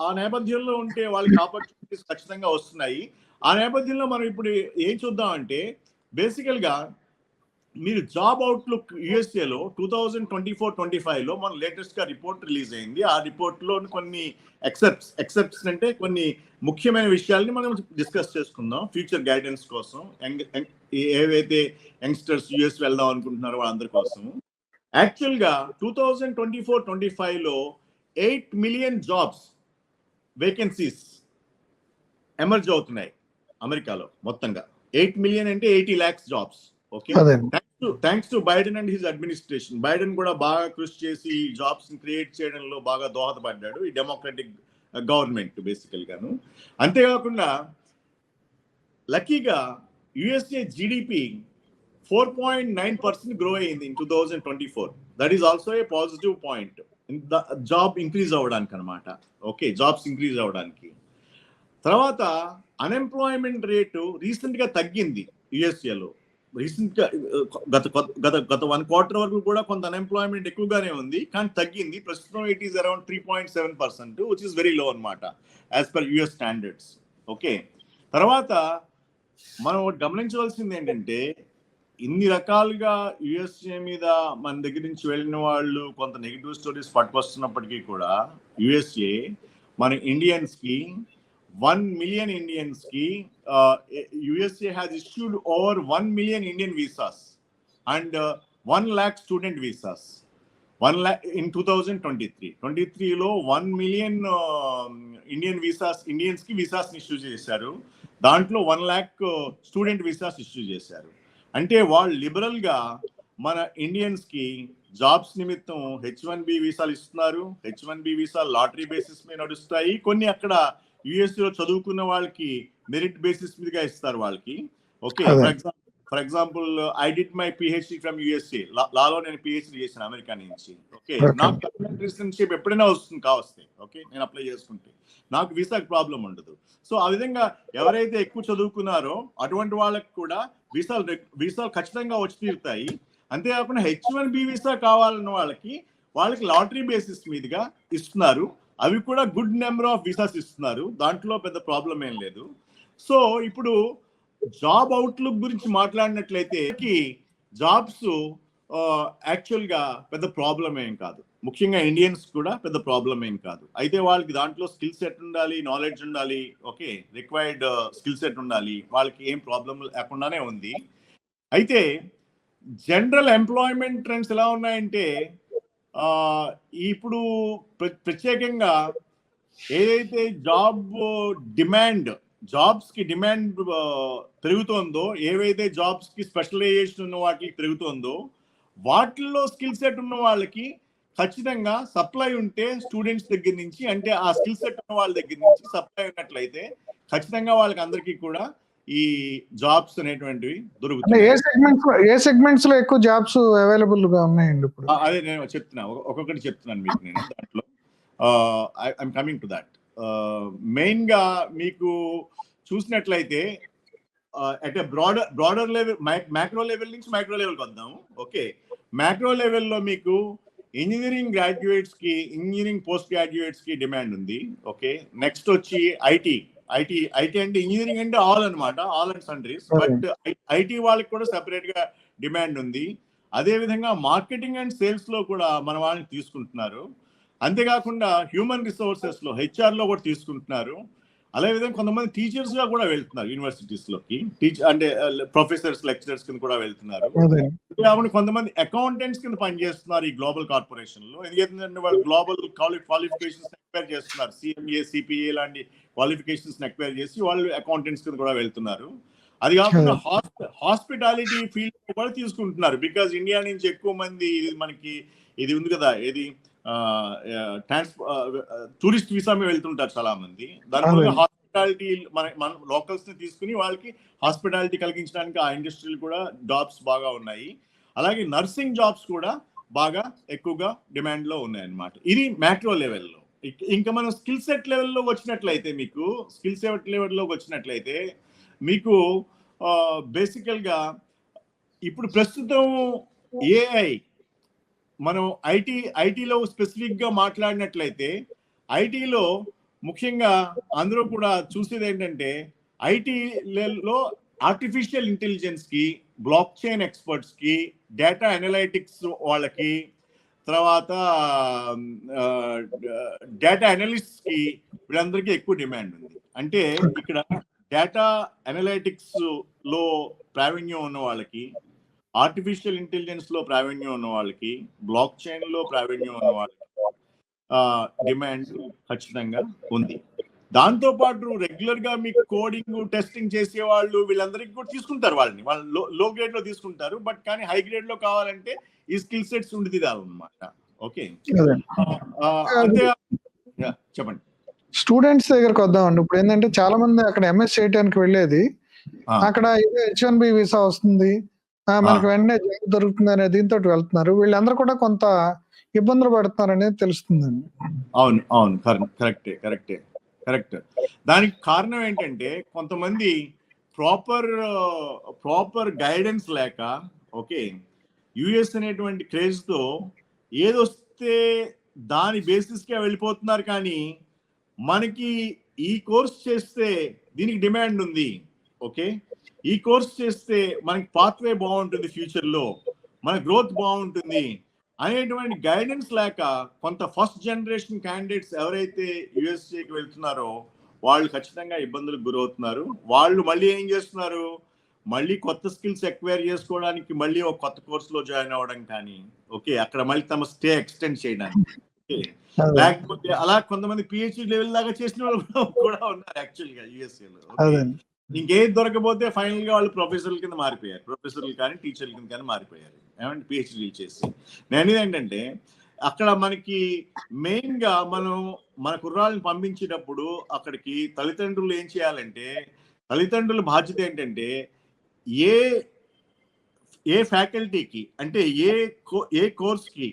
Speaker 2: ఆ నేపథ్యంలో ఉంటే వాళ్ళకి ఆపర్చునిటీస్ ఖచ్చితంగా వస్తున్నాయి. ఆ నేపథ్యంలో మనం ఇప్పుడు ఏం చూద్దామంటే బేసికల్ గా మీరు జాబ్ అవుట్లుక్ యుఎస్ఏలో 2024-25 లో మన లేటెస్ట్ గా రిపోర్ట్ రిలీజ్ అయింది. ఆ రిపోర్ట్ లో కొన్ని ఎక్సెప్ట్స్ అంటే కొన్ని ముఖ్యమైన విషయాల్ని మనం డిస్కస్ చేసుకుందాం ఫ్యూచర్ గైడెన్స్ కోసం. ఏవైతే యంగ్స్టర్స్ యుఎస్ వెళ్దాం అనుకుంటున్నారో వాళ్ళందరి కోసం. యాక్చువల్ గా 2024-25 లో 8 మిలియన్ జాబ్స్ వేకెన్సీస్ ఎమర్జ్ అవుతున్నాయి అమెరికాలో మొత్తంగా. 8 మిలియన్ అంటే 80 lakhs jobs. Okay, thanks to Biden and his administration. Biden కూడా బాగా కృషి చేసి జాబ్స్ ని క్రియేట్ చేయడంలో బాగా దోహదపడ్డాడు, ఈ డెమోక్రటిక్ గవర్నమెంట్ బేసికల్ గాను. అంతేకాకుండా లక్కీగా యుఎస్ఏ జిడిపి 4.9% గ్రో అయింది in 2024. That is also a positive point job increase అవ్వడానికి అనమాట. ఓకే, జాబ్స్ ఇంక్రీజ్ అవ్వడానికి. తర్వాత అన్ఎంప్లాయ్మెంట్ రేటు రీసెంట్ గా తగ్గింది యుఎస్ఏలో. రీసెంట్ గా గత 1 quarter వరకు కూడా కొంత అన్ఎంప్లాయ్మెంట్ ఎక్కువగానే ఉంది, కానీ తగ్గింది. ప్రస్తుతం it is around 3.7%, which is very low అనమాట as per US standards. Okay, తర్వాత మనం గమనించవలసింది ఏంటంటే ఇన్ని రకాలుగా యుఎస్ఏ మీద మన దగ్గర నుంచి వెళ్ళిన వాళ్ళు కొంత నెగిటివ్ స్టోరీస్ పట్టుకొస్తున్నప్పటికీ కూడా యుఎస్ఏ మన ఇండియన్స్ కి 1 million Indians ki USA has issued over 1 million Indian visas and 1 lakh student visas. 1 lakh in 2023. 23 లో 1 million Indians ki visas issue చేశారు. దాంట్లో 1 lakh స్టూడెంట్ విసాస్ ఇష్యూ చేశారు. అంటే వాళ్ళు లిబరల్ గా మన ఇండియన్స్ కి జాబ్స్ నిమిత్తం H1B వీసాలు ఇస్తున్నారు. H1B వీసాలు లాటరీ బేసిస్ మీద నడుస్తాయి. కొన్ని అక్కడ యుఎస్ఏలో చదువుకున్న వాళ్ళకి మెరిట్ బేసిస్ మీదుగా ఇస్తారు వాళ్ళకి. Okay, for example I did my PhD from USA. లాలో నేను పిహెచ్డి చేశాను అమెరికా నుంచి. ఓకే, నాకు పర్మనెంట్ రెసిడెన్షిప్ ఎప్పుడైనా వస్తుంది కావస్తే. ఓకే, నేను అప్లై చేసుకుంటే నాకు వీసాకి ప్రాబ్లం ఉండదు. సో ఆ విధంగా ఎవరైతే ఎక్కువ చదువుకున్నారో అటువంటి వాళ్ళకి కూడా వీసాలు ఖచ్చితంగా వచ్చి తీరుతాయి. అంతేకాకుండా H1B వీసా కావాలన్న వాళ్ళకి లాటరీ బేసిస్ మీదుగా ఇస్తున్నారు. అవి కూడా గుడ్ నెంబర్ ఆఫ్ వీసాస్ ఇస్తున్నారు, దాంట్లో పెద్ద ప్రాబ్లం ఏం లేదు. సో ఇప్పుడు జాబ్ అవుట్లుక్ గురించి మాట్లాడినట్లయితే జాబ్స్ యాక్చువల్ గా పెద్ద ప్రాబ్లం ఏం కాదు, ముఖ్యంగా ఇండియన్స్ కూడా పెద్ద ప్రాబ్లం ఏం కాదు. అయితే వాళ్ళకి దాంట్లో స్కిల్ సెట్ ఉండాలి, నాలెడ్జ్ ఉండాలి. ఓకే, రిక్వైర్డ్ స్కిల్ సెట్ ఉండాలి, వాళ్ళకి ఏం ప్రాబ్లం లేకుండానే ఉంది. అయితే జనరల్ ఎంప్లాయ్మెంట్ ట్రెండ్స్ ఎలా ఉన్నాయంటే ఇప్పుడు ప్రత్యేకంగా ఏదైతే జాబ్ డిమాండ్ జాబ్స్ కి డిమాండ్ పెరుగుతోందో, ఏవైతే జాబ్స్ కి స్పెషలైజేషన్ ఉన్న వాటికి పెరుగుతోందో, వాటిల్లో స్కిల్ సెట్ ఉన్న వాళ్ళకి ఖచ్చితంగా సప్లై ఉంటే స్టూడెంట్స్ దగ్గర నుంచి, అంటే ఆ స్కిల్ సెట్ ఉన్న వాళ్ళ దగ్గర నుంచి సప్లై ఉన్నట్లయితే ఖచ్చితంగా వాళ్ళకి అందరికీ కూడా ఈ జాబ్స్ అనేటువంటివి
Speaker 1: అంటే
Speaker 2: దొరుకుతాయి.
Speaker 1: ఏ సెగ్మెంట్స్ లో ఎక్కువ జాబ్స్ అవైలబుల్ గా ఉన్నాయండి ఇప్పుడు?
Speaker 2: అదే నేను చెప్తున్నా, ఒక్కొక్కటి చెప్తున్నాను మీకు నేను దాంట్లో. I'm coming to that. Main గా మీకు చూసినట్లయితే at broader level, macro level నుంచి మైక్రో లెవెల్కి వద్దాము. ఓకే, మ్యాక్రో లెవెల్లో మీకు ఇంజనీరింగ్ గ్రాడ్యుయేట్స్ కి, ఇంజనీరింగ్ పోస్ట్ గ్రాడ్యుయేట్స్ కి డిమాండ్ ఉంది. ఓకే, నెక్స్ట్ వచ్చి ఐటీ అంటే ఇంజనీరింగ్ అంటే ఆల్ అనమాట, ఆల్ అండ్ సండ్రీస్. బట్ ఐటీ వాళ్ళకి కూడా సెపరేట్ గా డిమాండ్ ఉంది. అదే విధంగా మార్కెటింగ్ అండ్ సేల్స్ లో కూడా మన వాళ్ళని తీసుకుంటున్నారు. అంతేకాకుండా హ్యూమన్ రిసోర్సెస్ లో, హెచ్ఆర్ లో కూడా తీసుకుంటున్నారు. అదే విధంగా కొంతమంది టీచర్స్ గా కూడా వెళ్తున్నారు యూనివర్సిటీస్ లోకి, అంటే ప్రొఫెసర్స్, లెక్చరర్స్ కింద కూడా వెళ్తున్నారు. కాబట్టి కొంతమంది అకౌంటెంట్స్ కింద పనిచేస్తున్నారు ఈ గ్లోబల్ కార్పొరేషన్ లో. ఎందుకంటే వాళ్ళు గ్లోబల్ క్వాలిఫికేషన్స్ ఎక్వైర్ చేస్తున్నారు, సిఎంఏ, సిపిఏ లాంటి క్వాలిఫికేషన్స్ ఎక్వైర్ చేసి వాళ్ళు అకౌంటెంట్స్ కింద కూడా వెళ్తున్నారు. అది కాకుండా హాస్పిటాలిటీ ఫీల్డ్ కూడా తీసుకుంటున్నారు. బికాజ్ ఇండియా నుంచి ఎక్కువ మంది, మనకి ఇది ఉంది కదా, ఏది టూరిస్ట్ వీసా మీద వెళ్తుంటారు చాలా మంది. దానివల్ల హాస్పిటాలిటీ మన లోకల్స్ ని తీసుకుని వాళ్ళకి హాస్పిటాలిటీ కలిగించడానికి ఆ ఇండస్ట్రీలు కూడా జాబ్స్ బాగా ఉన్నాయి. అలాగే నర్సింగ్ జాబ్స్ కూడా బాగా ఎక్కువగా డిమాండ్ లో ఉన్నాయి అన్నమాట. ఇది మ్యాక్రో లెవెల్లో. ఇంకా మనం స్కిల్ సెట్ లెవెల్లో వచ్చినట్లయితే, మీకు స్కిల్ సెట్ లెవెల్లోకి వచ్చినట్లయితే మీకు బేసికల్ గా ఇప్పుడు ప్రస్తుతం ఏఐ, మనం ఐటీలో స్పెసిఫిక్ గా మాట్లాడినట్లయితే, ఐటీలో ముఖ్యంగా అందరూ కూడా చూసేది ఏంటంటే, ఐటీలో ఆర్టిఫిషియల్ ఇంటెలిజెన్స్ కి, బ్లాక్ చైన్ ఎక్స్పర్ట్స్ కి, డేటా అనలైటిక్స్ వాళ్ళకి, తర్వాత డేటా అనలిస్ట్స్ కి, వీళ్ళందరికీ ఎక్కువ డిమాండ్ ఉంది. అంటే ఇక్కడ డేటా అనలైటిక్స్ లో ప్రావీణ్యం ఉన్న వాళ్ళకి, ఆర్టిఫిషియల్ ఇంటెలిజెన్స్ లో ప్రావీణ్యం ఉన్న వాళ్ళకి, బ్లాక్ చైన్ లో ప్రావీణ్యం ఉన్న వాళ్ళకి డిమాండ్ ఖచ్చితంగా ఉంది. దాంతో పాటు రెగ్యులర్ గా మీకు కోడింగ్, టెస్టింగ్ చేసే వాళ్ళు, వీళ్ళందరికీ కూడా తీసుకుంటారు వాళ్ళని. వాళ్ళు లో గ్రేడ్ లో తీసుకుంటారు, బట్ కానీ హై గ్రేడ్ లో కావాలంటే ఈ స్కిల్ సెట్స్ ఉండేది కాదన్నమాట. ఓకే, అంతే. చెప్పండి.
Speaker 1: స్టూడెంట్స్ దగ్గరకు వద్దామండి. ఇప్పుడు ఏంటంటే చాలా మంది అక్కడ ఎంఎస్ చేయడానికి వెళ్ళేది, అక్కడ ఇదే H1B వీసా వస్తుంది, మనకి వెంటనే జాబ్ దొరుకుతుంది అనే దీంతో వెళ్తున్నారు. వీళ్ళందరూ కూడా కొంత ఇబ్బందులు పడుతున్నారు అనేది తెలుస్తుందండి.
Speaker 2: అవును, కరెక్ట్. దానికి కారణం ఏంటంటే, కొంతమంది ప్రాపర్ గైడెన్స్ లేక, ఓకే, యుఎస్ అనేటువంటి క్రేజ్ తో ఏదొస్తే దాని బేసిస్ గా వెళ్ళిపోతున్నారు. కానీ మనకి ఈ కోర్స్ చేస్తే దీనికి డిమాండ్ ఉంది, ఓకే, ఈ కోర్స్ చేస్తే మనకి పాత్వే బాగుంటుంది, ఫ్యూచర్ లో మన గ్రోత్ బాగుంటుంది అనేటువంటి గైడెన్స్ లేక కొంత ఫస్ట్ జనరేషన్ క్యాండిడేట్స్ ఎవరైతే యుఎస్ఏకి వెళ్తున్నారో వాళ్ళు ఖచ్చితంగా ఇబ్బందులకు గురవుతున్నారు. వాళ్ళు మళ్ళీ ఏం చేస్తున్నారు, మళ్ళీ కొత్త స్కిల్స్ ఎక్వైర్ చేసుకోవడానికి మళ్ళీ ఒక కొత్త కోర్సులో జాయిన్ అవ్వడం కానీ, ఓకే, అక్కడ మళ్ళీ తమ స్టే ఎక్స్టెండ్ చేయడానికి, లేకపోతే అలా కొంతమంది పిహెచ్డి లెవెల్ దాకా చేసిన వాళ్ళు కూడా ఉన్నారు యాక్చువల్గా యుఎస్ఏలో. ఇంకేం దొరకపోతే ఫైనల్ గా వాళ్ళు ప్రొఫెసర్ల కింద మారిపోయారు, ప్రొఫెసర్లు కానీ టీచర్ల కింద కానీ మారిపోయారు, ఏమంటే పిహెచ్డీలు చేసి. నేను ఏంటంటే, అక్కడ మనకి మెయిన్ గా మన కుర్రాళ్ళని పంపించేటప్పుడు అక్కడికి తల్లిదండ్రులు ఏం చేయాలంటే, తల్లిదండ్రుల బాధ్యత ఏంటంటే, ఏ ఫ్యాకల్టీకి, అంటే ఏ కోర్స్కి,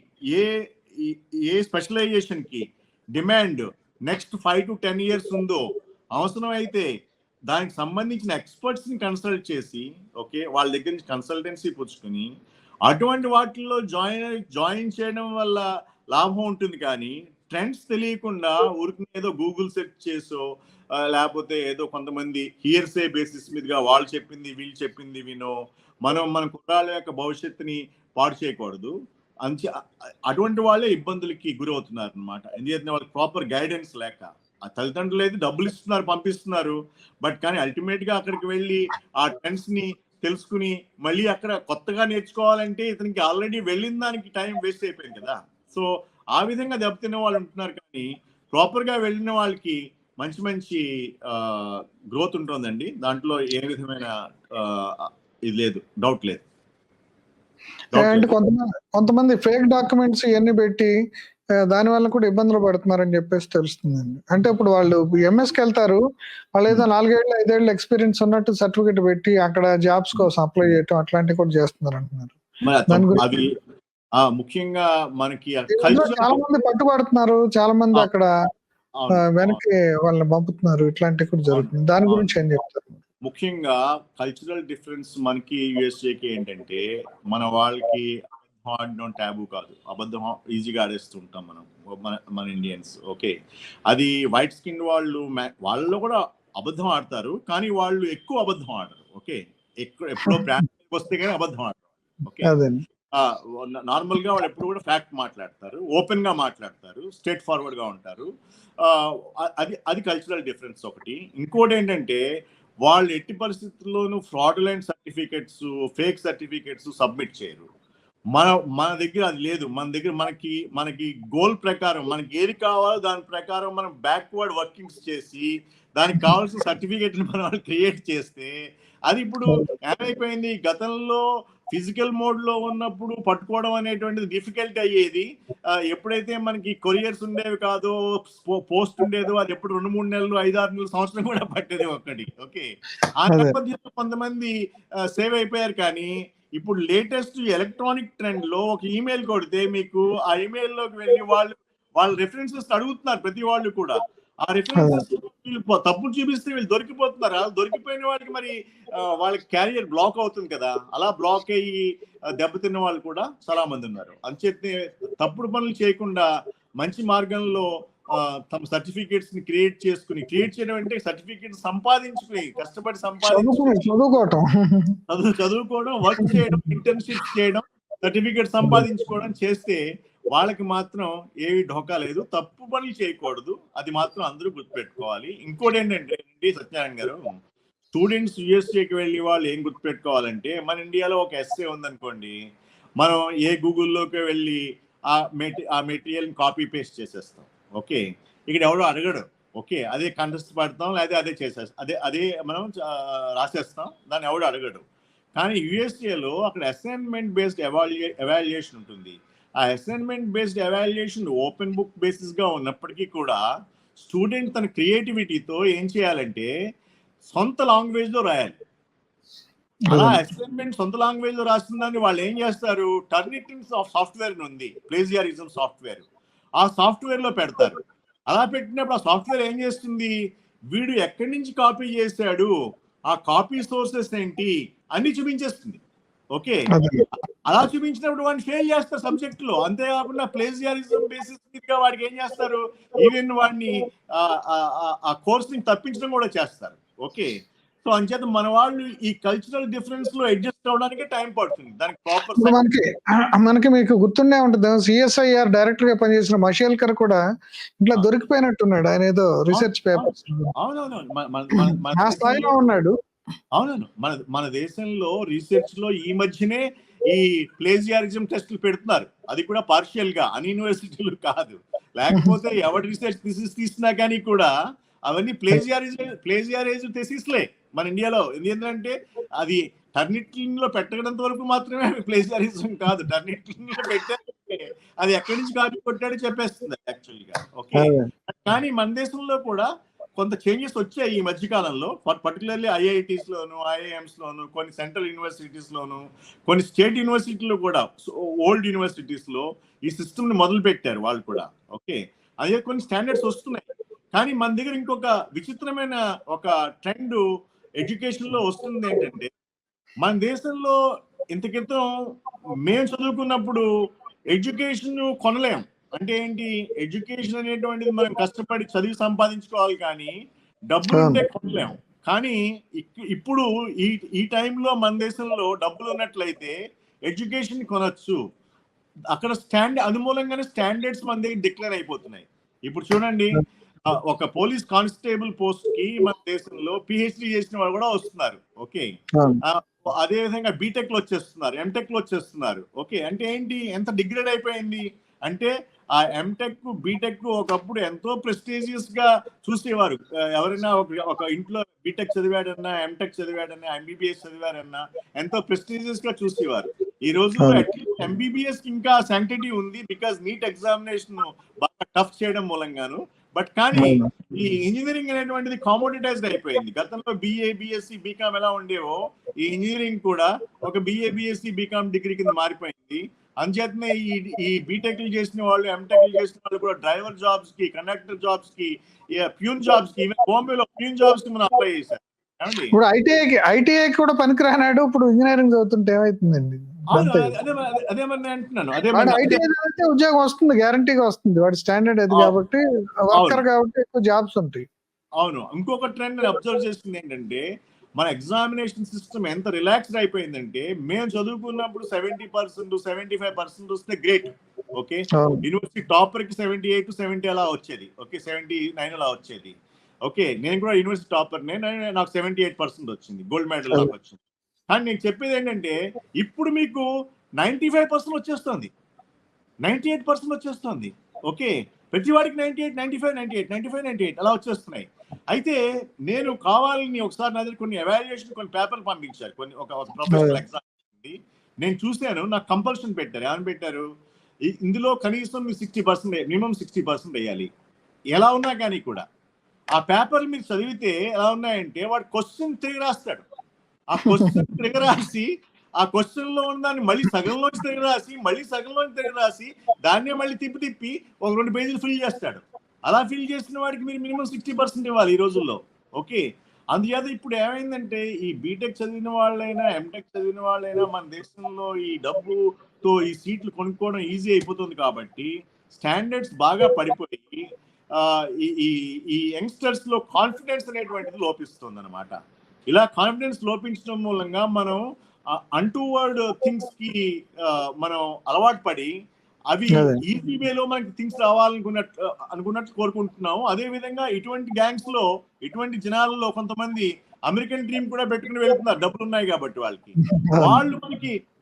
Speaker 2: ఏ స్పెషలైజేషన్ కి డిమాండ్ నెక్స్ట్ 5 to 10 years ఉందో, అవసరం అయితే దానికి సంబంధించిన ఎక్స్పర్ట్స్ ని కన్సల్ట్ చేసి, ఓకే, వాళ్ళ దగ్గర నుంచి కన్సల్టెన్సీ పుచ్చుకుని అటువంటి వాటిల్లో జాయిన్ చేయడం వల్ల లాభం ఉంటుంది. కానీ ట్రెండ్స్ తెలియకుండా ఊరికి ఏదో గూగుల్ సెర్చ్ చేసో, లేకపోతే ఏదో కొంతమంది హియర్సే బేసిస్ మీదుగా వాళ్ళు చెప్పింది వీళ్ళు చెప్పింది వినో మన కుర్రాళ్ళ యొక్క భవిష్యత్తుని పాడు చేయకూడదు. అటువంటి వాళ్ళే ఇబ్బందులకి గురవుతున్నారు అనమాట. ఎందుకంటే వాళ్ళకి ప్రాపర్ గైడెన్స్ లేక. ఆ తల్లిదండ్రులు అయితే డబ్బులు ఇస్తున్నారు, పంపిస్తున్నారు, బట్ కానీ అల్టిమేట్ గా అక్కడికి వెళ్ళి ఆ ట్రెండ్స్ ని తెలుసుకుని మళ్ళీ అక్కడ కొత్తగా నేర్చుకోవాలంటే ఇతనికి ఆల్రెడీ వెళ్ళిన దానికి టైం వేస్ట్ అయిపోయింది కదా. సో ఆ విధంగా దెబ్బతిన్న వాళ్ళు ఉంటున్నారు. కానీ ప్రాపర్ గా వెళ్ళిన వాళ్ళకి మంచి మంచి గ్రోత్ ఉంటుందండి. దాంట్లో ఏ విధమైన ఇది లేదు, డౌట్ లేదు.
Speaker 1: అండ్ కొంతమంది ఫేక్ డాక్యుమెంట్స్ ఇవన్నీ పెట్టి దాని వల్ల కూడా ఇబ్బందులు పడుతున్నారని చెప్పేసి తెలుస్తుందండి. అంటే ఇప్పుడు వాళ్ళు ఎంఎస్కి వెళ్తారు, వాళ్ళు ఏదో 4 ఏళ్ళు 5 ఏళ్ళు ఎక్స్పీరియన్స్ ఉన్నట్టు సర్టిఫికేట్ పెట్టి అక్కడ జాబ్స్ కోసం అప్లై చేయటం అట్లాంటివి కూడా చేస్తున్నారు అంటున్నారు. దాని గురించి
Speaker 2: ముఖ్యంగా మనకి
Speaker 1: చాలా మంది పట్టుబడుతున్నారు, చాలా మంది అక్కడ వెనక్కి వాళ్ళని పంపుతున్నారు, ఇట్లాంటివి కూడా జరుగుతుంది. దాని గురించి ఏం చెప్తారు?
Speaker 2: ముఖ్యంగా కల్చరల్ డిఫరెన్స్ మనకి యుఎస్ఏకి ఏంటంటే, మన వాళ్ళకి ఆడడం ట్యాబు కాదు, అబద్ధం ఈజీగా ఆడేస్తుంటాం మనం, మన ఇండియన్స్. ఓకే, అది వైట్ స్కిన్ వాళ్ళు కూడా అబద్ధం ఆడతారు, కానీ వాళ్ళు ఎక్కువ అబద్ధం ఆడరు. ఓకే, ఎప్పుడో బ్రాండ్ వస్తే కానీ అబద్ధం ఆడతారు. ఓకే, నార్మల్ గా వాళ్ళు ఎప్పుడు కూడా ఫ్యాక్ట్ మాట్లాడతారు, ఓపెన్ గా మాట్లాడతారు, స్ట్రేట్ ఫార్వర్డ్ గా ఉంటారు. అది కల్చరల్ డిఫరెన్స్ ఒకటి. ఇంకోటి ఏంటంటే, వాళ్ళు ఎట్టి పరిస్థితుల్లోనూ fraudulent certificates, fake certificates submit చేయరు. మన దగ్గర అది లేదు. మన దగ్గర మనకి గోల్ ప్రకారం మనకి ఏది కావాలో దాని ప్రకారం మనం బ్యాక్వర్డ్ వర్కింగ్స్ చేసి దానికి కావాల్సిన సర్టిఫికేట్ మనం క్రియేట్ చేస్తే, అది ఇప్పుడు ఏమైపోయింది, గతంలో ఫిజికల్ మోడ్ లో ఉన్నప్పుడు పట్టుకోవడం అనేటువంటిది డిఫికల్ట్ అయ్యేది. ఎప్పుడైతే మనకి కొరియర్స్ ఉండేవి కాదో, పోస్ట్ ఉండేదో, అది ఎప్పుడు 2-3 నెలలు 5-6 నెలలు సంవత్సరం కూడా పట్టేది ఒక్కటి. ఓకే, ఆ నేపథ్యంలో కొంతమంది సేవ్ అయిపోయారు. కానీ ఇప్పుడు లేటెస్ట్ ఎలక్ట్రానిక్ ట్రెండ్ లో ఒక ఈమెయిల్ కొడితే మీకు ఆ ఈమెయిల్ లోకి వెళ్ళి వాళ్ళ రెఫరెన్సెస్ అడుగుతున్నారు ప్రతి వాళ్ళు కూడా. ఆ రెఫరెన్సెస్ వీళ్ళు తప్పులు చూపిస్తే వీళ్ళు దొరికిపోతున్నారు. దొరికిపోయిన వాళ్ళకి మరి వాళ్ళకి క్యారియర్ బ్లాక్ అవుతుంది కదా. అలా బ్లాక్ అయ్యి దెబ్బతిన్న వాళ్ళు కూడా చాలా మంది ఉన్నారు. అంచేతే తప్పుడు పనులు చేయకుండా మంచి మార్గంలో తమ సర్టిఫికేట్స్ ని క్రియేట్ చేయడం అంటే సర్టిఫికేట్ సంపాదించుకుని, కష్టపడి చదువుకోవడం, వర్క్ చేయడం, ఇంటర్న్షిప్స్ చేయడం, సర్టిఫికేట్ సంపాదించుకోవడం చేస్తే వాళ్ళకి మాత్రం ఏవి ఢోకా లేదు. తప్పు పనులు చేయకూడదు, అది మాత్రం అందరూ గుర్తుపెట్టుకోవాలి. ఇంకోటి ఏంటంటే సత్యనారాయణ గారు, స్టూడెంట్స్ యుఎస్ఏకి వెళ్ళి వాళ్ళు ఏం గుర్తుపెట్టుకోవాలంటే, మన ఇండియాలో ఒక ఎస్సే ఉందనుకోండి, మనం ఏ గూగుల్లోకి వెళ్ళి ఆ మెటీరియల్ కాపీ పేస్ట్ చేసేస్తాం. ఓకే, ఇక్కడ ఎవడో అడగడు. ఓకే, అదే కంటెస్ట్ పడతాం, లేదా అదే చేసేస్తాం, అదే మనం రాసేస్తాం, దాన్ని ఎవడు అడగడు. కానీ యుఎస్ఏలో అక్కడ అసైన్మెంట్ బేస్డ్ ఎవాల్యుయేషన్ ఉంటుంది. ఆ assignment based evaluation open book basis గా ఉన్నప్పటికీ కూడా స్టూడెంట్ తన క్రియేటివిటీతో ఏం చేయాలంటే సొంత లాంగ్వేజ్ లో రాయాలి. అలా అసైన్మెంట్ సొంత లాంగ్వేజ్ లో రాస్తుందని వాళ్ళు ఏం చేస్తారు, టర్నిటింగ్ సాఫ్ట్వేర్ ఉంది, ప్లేజియారిజం సాఫ్ట్వేర్, ఆ సాఫ్ట్వేర్ లో పెడతారు. అలా పెట్టినప్పుడు ఆ సాఫ్ట్వేర్ ఏం చేస్తుంది, వీడు ఎక్కడి నుంచి కాపీ చేశాడు, ఆ కాపీ సోర్సెస్ ఏంటి అన్ని చూపించేస్తుంది. ఓకే, అలా చూపించినప్పుడు వాడిని ఫెయిల్ చేస్తారు సబ్జెక్ట్ లో. అంతేకాకుండా ప్లేజియారిజం బేసిస్ మీద వాడికి ఏం చేస్తారు, ఈవెన్ వాడిని ఆ కోర్స్ ని తప్పించడం కూడా చేస్తారు. ఓకే, సో అంచేత మన వాళ్ళు ఈ కల్చరల్ డిఫరెన్స్ లో అడ్జస్ట్ అవడానికి టైం పడుతుంది. దానికి ప్రాపర్
Speaker 1: మనకి మీకు గుర్తుండే ఉంటుంది, సిఎస్ఐఆర్ డైరెక్టర్ గా పనిచేసిన మషేల్కర్ కూడా ఇట్లా దొరికిపోయినట్టున్నాడు. ఆయన ఏదో రీసెర్చ్ పేపర్స్ ఆ స్థాయిలో ఉన్నాడు.
Speaker 2: అవునవును, మన దేశంలో రీసెర్చ్ లో ఈ మధ్యనే ఈ ప్లేజియారిజం టెస్టులు పెడుతున్నారు. అది కూడా పార్షియల్ గా, అన్ని యూనివర్సిటీలు కాదు. లేకపోతే ఎవరి రీసెర్చ్ థీసిస్ తీసినా కానీ కూడా అవన్నీ ప్లేజియారిజం థీసిస్లే మన ఇండియాలో. ఎందుకంటే అది టర్నిటింగ్ లో పెట్టడంత వరకు మాత్రమే ప్లేజియారిజం కాదు, టర్నిటింగ్ లో పెట్టారంటే అది ఎక్కడి నుంచి కాపీ కొట్టాడో చెప్పేస్తుంది యాక్చువల్గా. ఓకే, కానీ మన దేశంలో కూడా కొంత చేంజెస్ వచ్చాయి ఈ మధ్యకాలంలో. పర్టికులర్లీ ఐఐటీస్ లోను, ఐఐఎంస్ లోను, కొన్ని సెంట్రల్ యూనివర్సిటీస్ లోను, కొన్ని స్టేట్ యూనివర్సిటీలో కూడా, ఓల్డ్ యూనివర్సిటీస్ లో ఈ సిస్టమ్ ని మొదలు పెట్టారు వాళ్ళు కూడా. ఓకే, అదే కొన్ని స్టాండర్డ్స్ వస్తున్నాయి. కానీ మన దగ్గర ఇంకొక విచిత్రమైన ఒక ట్రెండ్ ఎడ్యుకేషన్ లో వస్తుంది. ఏంటంటే మన దేశంలో ఇంత క్రితం మేము చదువుకున్నప్పుడు ఎడ్యుకేషన్ కొనలేం. అంటే ఏంటి, ఎడ్యుకేషన్ అనేటువంటిది మనం కష్టపడి చదివి సంపాదించుకోవాలి, కానీ డబ్బులు ఉంటే కొనలేము. కానీ ఇప్పుడు ఈ టైంలో మన దేశంలో డబ్బులు ఉన్నట్లయితే ఎడ్యుకేషన్ కొనొచ్చు. అక్కడ అనుమూలంగానే స్టాండర్డ్స్ మన దగ్గర డిక్లేర్ అయిపోతున్నాయి. ఇప్పుడు చూడండి, ఒక పోలీస్ కానిస్టేబుల్ పోస్ట్ కి మన దేశంలో పిహెచ్డి చేసిన వాళ్ళు కూడా వస్తున్నారు. ఓకే, అదే విధంగా బీటెక్ లో వచ్చేస్తున్నారు, ఎంటెక్ లో వచ్చేస్తున్నారు. ఓకే, అంటే ఏంటి, ఎంత డిగ్రేడ్ అయిపోయింది అంటే ఆ ఎంటెక్ బీటెక్ ఒకప్పుడు ఎంతో ప్రెస్టీజియస్ గా చూసేవారు. ఎవరైనా ఒక ఇంట్లో బీటెక్ చదివాడన్నా, ఎంటెక్ చదివాడన్నా, ఎంబీబీఎస్ చదివారన్నా ఎంతో ప్రెస్టీజియస్ గా చూసేవారు. ఈ రోజుల్లో అట్లీస్ట్ ఎంబీబీఎస్ కి ఇంకా శాంక్టిటీ ఉంది, బికాస్ నీట్ ఎగ్జామినేషన్ బాగా టఫ్ చేయడం మూలంగాను. బట్ కానీ ఈ ఇంజనీరింగ్ అనేటువంటిది కామోడిటైజ్డ్ అయిపోయింది. గతంలో బిఏ, బిఎస్సి, బీకామ్ ఎలా ఉండేవో ఈ ఇంజనీరింగ్ కూడా ఒక బిఏ, బిఎస్సి, బీకామ్ డిగ్రీ కింద మారిపోయింది. అంచేతనే ఈ బీటెక్లు చేసిన వాళ్ళు, ఎంటెక్లు చేసిన వాళ్ళు కూడా డ్రైవర్ జాబ్స్ కి, కండక్టర్ జాబ్స్ కి, ప్యూన్ జాబ్స్ కి, ఈవెన్ బాంబేలో ప్యూన్ జాబ్స్ కి మనం అప్లై చేశారు.
Speaker 1: ఇప్పుడు ఐటీఐ కూడా పనికిరానాడు, ఇప్పుడు ఇంజనీరింగ్ చదువుతుంటే ఏమైతుందండి?
Speaker 2: అదేమన్నా అంటున్నాను.
Speaker 1: ఐటీఐ చదివితే ఉద్యోగం వస్తుంది, గ్యారంటీగా వస్తుంది. వాడి స్టాండర్డ్ అది కాబట్టి, వర్కర్ కాబట్టి ఎక్కువ జాబ్స్ ఉంటాయి.
Speaker 2: అవును. ఇంకొక ట్రెండ్ నేను అబ్జర్వ్ చేసింది ఏంటంటే, మన ఎగ్జామినేషన్ సిస్టమ్ ఎంత రిలాక్స్డ్ అయిపోయిందంటే, మేము చదువుకున్నప్పుడు 70%, 75% వస్తే గ్రేట్. ఓకే, యూనివర్సిటీ టాపర్ కి 78, 70 అలా వచ్చేది. ఓకే, 79 అలా వచ్చేది. ఓకే, నేను కూడా యూనివర్సిటీ టాపర్, నాకు 78% వచ్చింది, గోల్డ్ మెడల్ నాకు వచ్చింది. కానీ నేను చెప్పేది ఏంటంటే, ఇప్పుడు మీకు 95% వచ్చేస్తుంది, 98% వచ్చేస్తుంది. ఓకే, ప్రతి వాడికి 98, 95, 98, 95, 98 అలా వచ్చేస్తున్నాయి. అయితే నేను కావాలని ఒకసారి నా దగ్గర కొన్ని ఎవాల్యుయేషన్, కొన్ని పేపర్లు పంపించారు, కొన్ని ఒక ప్రొఫెషనల్ ఎగ్జామ్. నేను చూశాను, నాకు కంపల్షన్ పెట్టారు. ఏమని పెట్టారు? ఇందులో కనీసం మీరు 60%, మినిమం 60% వేయాలి. ఎలా ఉన్నా కానీ కూడా ఆ పేపర్లు మీరు చదివితే ఎలా ఉన్నాయంటే, వాడు క్వశ్చన్ తిరిగి రాస్తాడు. ఆ క్వశ్చన్ తిరిగి రాసి, ఆ క్వశ్చన్ లో ఉన్నదాన్ని మళ్ళీ సగంలోంచి తిరిగి రాసి, మళ్ళీ సగంలోంచి తిరిగి రాసి, దాన్నే మళ్ళీ తిప్పి ఒక 2 పేజీలు ఫిల్ చేస్తాడు. అలా ఫిల్ చేసిన వాడికి మీరు మినిమం 60% ఇవ్వాలి ఈ రోజుల్లో. ఓకే, అందుచేత ఇప్పుడు ఏమైందంటే, ఈ బీటెక్ చదివిన వాళ్ళైనా, ఎంటెక్ చదివిన వాళ్ళైనా మన దేశంలో ఈ డబ్బుతో ఈ సీట్లు కొనుక్కోవడం ఈజీ అయిపోతుంది కాబట్టి స్టాండర్డ్స్ బాగా పడిపోయి ఈ యంగ్స్టర్స్ లో కాన్ఫిడెన్స్ అనేటువంటిది లోపిస్తుంది అనమాట. ఇలా కాన్ఫిడెన్స్ లోపించడం మూలంగా మనం అన్టువర్డ్ థింగ్స్ కి మనం అలవాటు పడి, అవి ఈజీ వేలో మనకి థింగ్స్ అనుకున్నట్టు కోరుకుంటున్నాము. అదే విధంగా ఇటువంటి గ్యాంగ్స్ లో, ఇటువంటి జనాలలో కొంతమంది అమెరికన్ డ్రీమ్ కూడా పెట్టుకుని వెళ్తున్నారు, డబ్బులు ఉన్నాయి కాబట్టి వాళ్ళకి.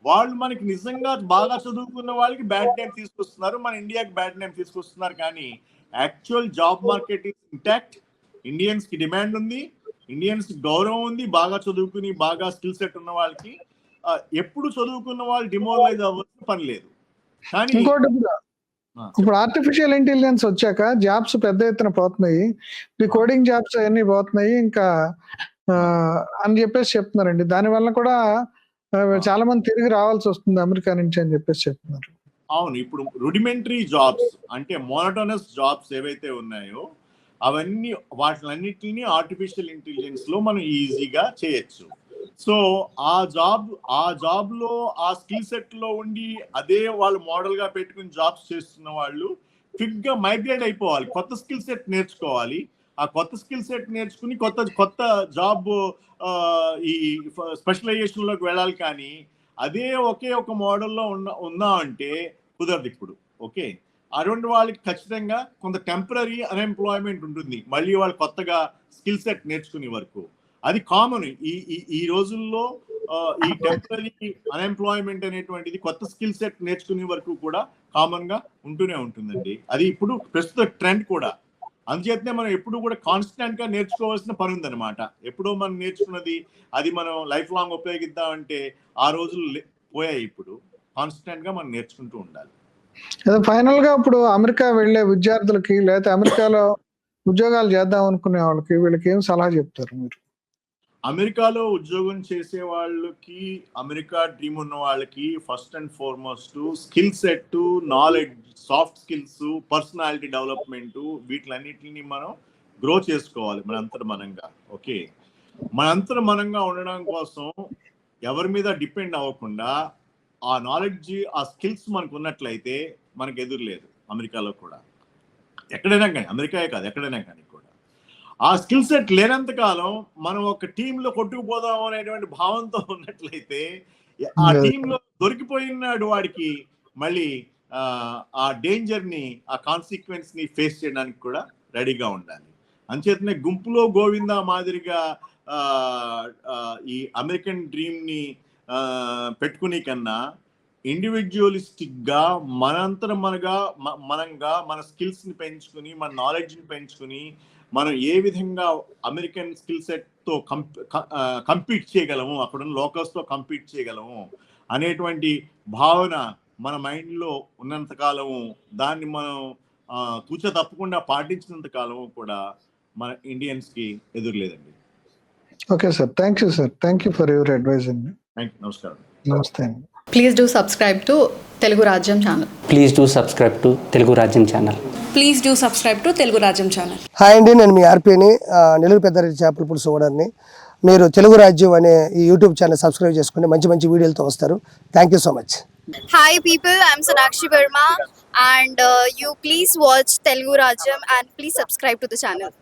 Speaker 2: వాళ్ళు మనకి నిజంగా బాగా చదువుకున్న వాళ్ళకి బ్యాడ్ నేమ్ తీసుకొస్తున్నారు, మన ఇండియాకి బ్యాడ్ నేమ్ తీసుకొస్తున్నారు. కానీ actual job market is intact. Indians కి డిమాండ్ ఉంది, ఇండియన్స్ కి గౌరవం ఉంది. బాగా చదువుకుని, బాగా స్కిల్ సెట్ ఉన్న వాళ్ళకి. ఎప్పుడు చదువుకున్న వాళ్ళు డిమోరలైజ్ అవ్వాల్సిన పని లేదు. కానీ
Speaker 1: ఇంకోటి, ఇప్పుడు ఆర్టిఫిషియల్ ఇంటెలిజెన్స్ వచ్చాక జాబ్స్ పెద్ద ఎత్తున పోతున్నాయి, ఈ కోడింగ్ జాబ్స్ అవన్నీ పోతున్నాయి ఇంకా అని చెప్పేసి చెప్తున్నారండి. దాని వల్ల కూడా చాలా మంది తిరిగి రావాల్సి వస్తుంది అమెరికా నుంచి అని చెప్పేసి చెప్తున్నారు.
Speaker 2: అవును, ఇప్పుడు రూడిమెంటరీ జాబ్స్ అంటే మోనోటోనస్ జాబ్స్ ఏవైతే ఉన్నాయో అవన్నీ, వాటిలన్నిటిని ఆర్టిఫిషియల్ ఇంటెలిజెన్స్ లో మనం ఈజీగా చేయొచ్చు. సో ఆ జాబ్ లో ఆ స్కిల్ సెట్ లో ఉండి అదే వాళ్ళు మోడల్ గా పెట్టుకుని జాబ్స్ చేస్తున్న వాళ్ళు క్విక్ గా మైగ్రేట్ అయిపోవాలి, కొత్త స్కిల్ సెట్ నేర్చుకోవాలి. ఆ కొత్త స్కిల్ సెట్ నేర్చుకుని కొత్త జాబ్ ఈ స్పెషలైజేషన్ లోకి వెళ్ళాలి. కానీ అదే ఒకే ఒక మోడల్లో ఉన్నా అంటే కుదరదు ఇప్పుడు. ఓకే, అటువంటి వాళ్ళకి ఖచ్చితంగా కొంత టెంపరీ అన్ఎంప్లాయ్మెంట్ ఉంటుంది, మళ్ళీ వాళ్ళు కొత్తగా స్కిల్ సెట్ నేర్చుకునే వరకు. అది కామన్ ఈ రోజుల్లో. ఈ టెంపరీ అన్ఎంప్లాయ్మెంట్ అనేటువంటిది కొత్త స్కిల్ సెట్ నేర్చుకునే వరకు కూడా కామన్ గా ఉంటూనే ఉంటుందండి. అది ఇప్పుడు ప్రస్తుత ట్రెండ్ కూడా. అందుచేతనే మనం ఎప్పుడు కూడా కాన్స్టెంట్ గా నేర్చుకోవాల్సిన పని ఉందన్నమాట. ఎప్పుడో మనం నేర్చుకున్నది అది మనం లైఫ్ లాంగ్ ఉపయోగిద్దామంటే ఆ రోజులు పోయాయి. ఇప్పుడు కాన్స్టెంట్ గా మనం నేర్చుకుంటూ ఉండాలి.
Speaker 1: ఫైనల్ గా ఇప్పుడు అమెరికా వెళ్లే విద్యార్థులకి, లేకపోతే అమెరికాలో ఉద్యోగాలు చేద్దాం అనుకునే వాళ్ళకి, వీళ్ళకి ఏం సలహా చెప్తారు మీరు?
Speaker 2: అమెరికాలో ఉద్యోగం చేసే వాళ్ళకి, అమెరికా డ్రీమ్ ఉన్న వాళ్ళకి first and foremost skill set, knowledge, soft skills, personality development, వీటిలన్నిటిని మనం గ్రో చేసుకోవాలి మనంగా. ఓకే, మనంగా ఉండడం కోసం ఎవరి మీద డిపెండ్ అవ్వకుండా ఆ నాలెడ్జ్, ఆ స్కిల్స్ మనకు ఉన్నట్లయితే మనకు ఎదురు లేదు అమెరికాలో కూడా. ఎక్కడైనా కానీ, అమెరికాయే కాదు, ఎక్కడైనా కానీ కూడా ఆ స్కిల్ సెట్ లేనంత కాలం మనం ఒక టీంలో కొట్టుకుపోదాం అనేటువంటి భావంతో ఉన్నట్లయితే ఆ టీంలో దొరికిపోయినాడు వాడికి మళ్ళీ ఆ డేంజర్ ని, ఆ కాన్సిక్వెన్స్ ని ఫేస్ చేయడానికి కూడా రెడీగా ఉండాలి. అంచేతనే గుంపులో గోవిందా మాదిరిగా ఈ అమెరికన్ డ్రీమ్ ని పెట్టుకునే కన్నా ఇండివిజువలిస్టిక్ గా మనంగా మన స్కిల్స్ ని పెంచుకుని, మన నాలెడ్జ్ ని పెంచుకుని, మనం ఏ విధంగా అమెరికన్ స్కిల్ సెట్ తో కంపీట్ చేయగలము, అక్కడున్న లోకల్స్ తో కంపీట్ చేయగలము అనేటువంటి భావన మన మైండ్ లో ఉన్నంత కాలము, దాన్ని మనం తూచ తప్పకుండా పాటించినంత కాలము కూడా మన ఇండియన్స్ కి ఎదురులేదండి.
Speaker 1: Okay sir, thank you sir, thank you for your advice అండి.
Speaker 2: నమస్కారం.
Speaker 1: నమస్తే అండి.
Speaker 3: Please do subscribe to Telugu Rajyam channel.
Speaker 4: Please do subscribe to Telugu Rajyam channel.
Speaker 5: Please do subscribe to Telugu Rajyam channel.
Speaker 6: Hi అండి, నేను మీ ఆర్పీని, నెల్లూరు పెద్దారెడ్డి చేపల పులుసు ఓనర్ని. మీరు తెలుగు రాజ్యం అనే ఈ యూట్యూబ్ ఛానల్ సబ్స్క్రైబ్ చేసుకుని మంచి మంచి వీడియోలతో వస్తారు. Thank you so much.
Speaker 7: Hi people, I'm Sonakshi Verma and you please watch Telugu Rajyam and please subscribe to the channel.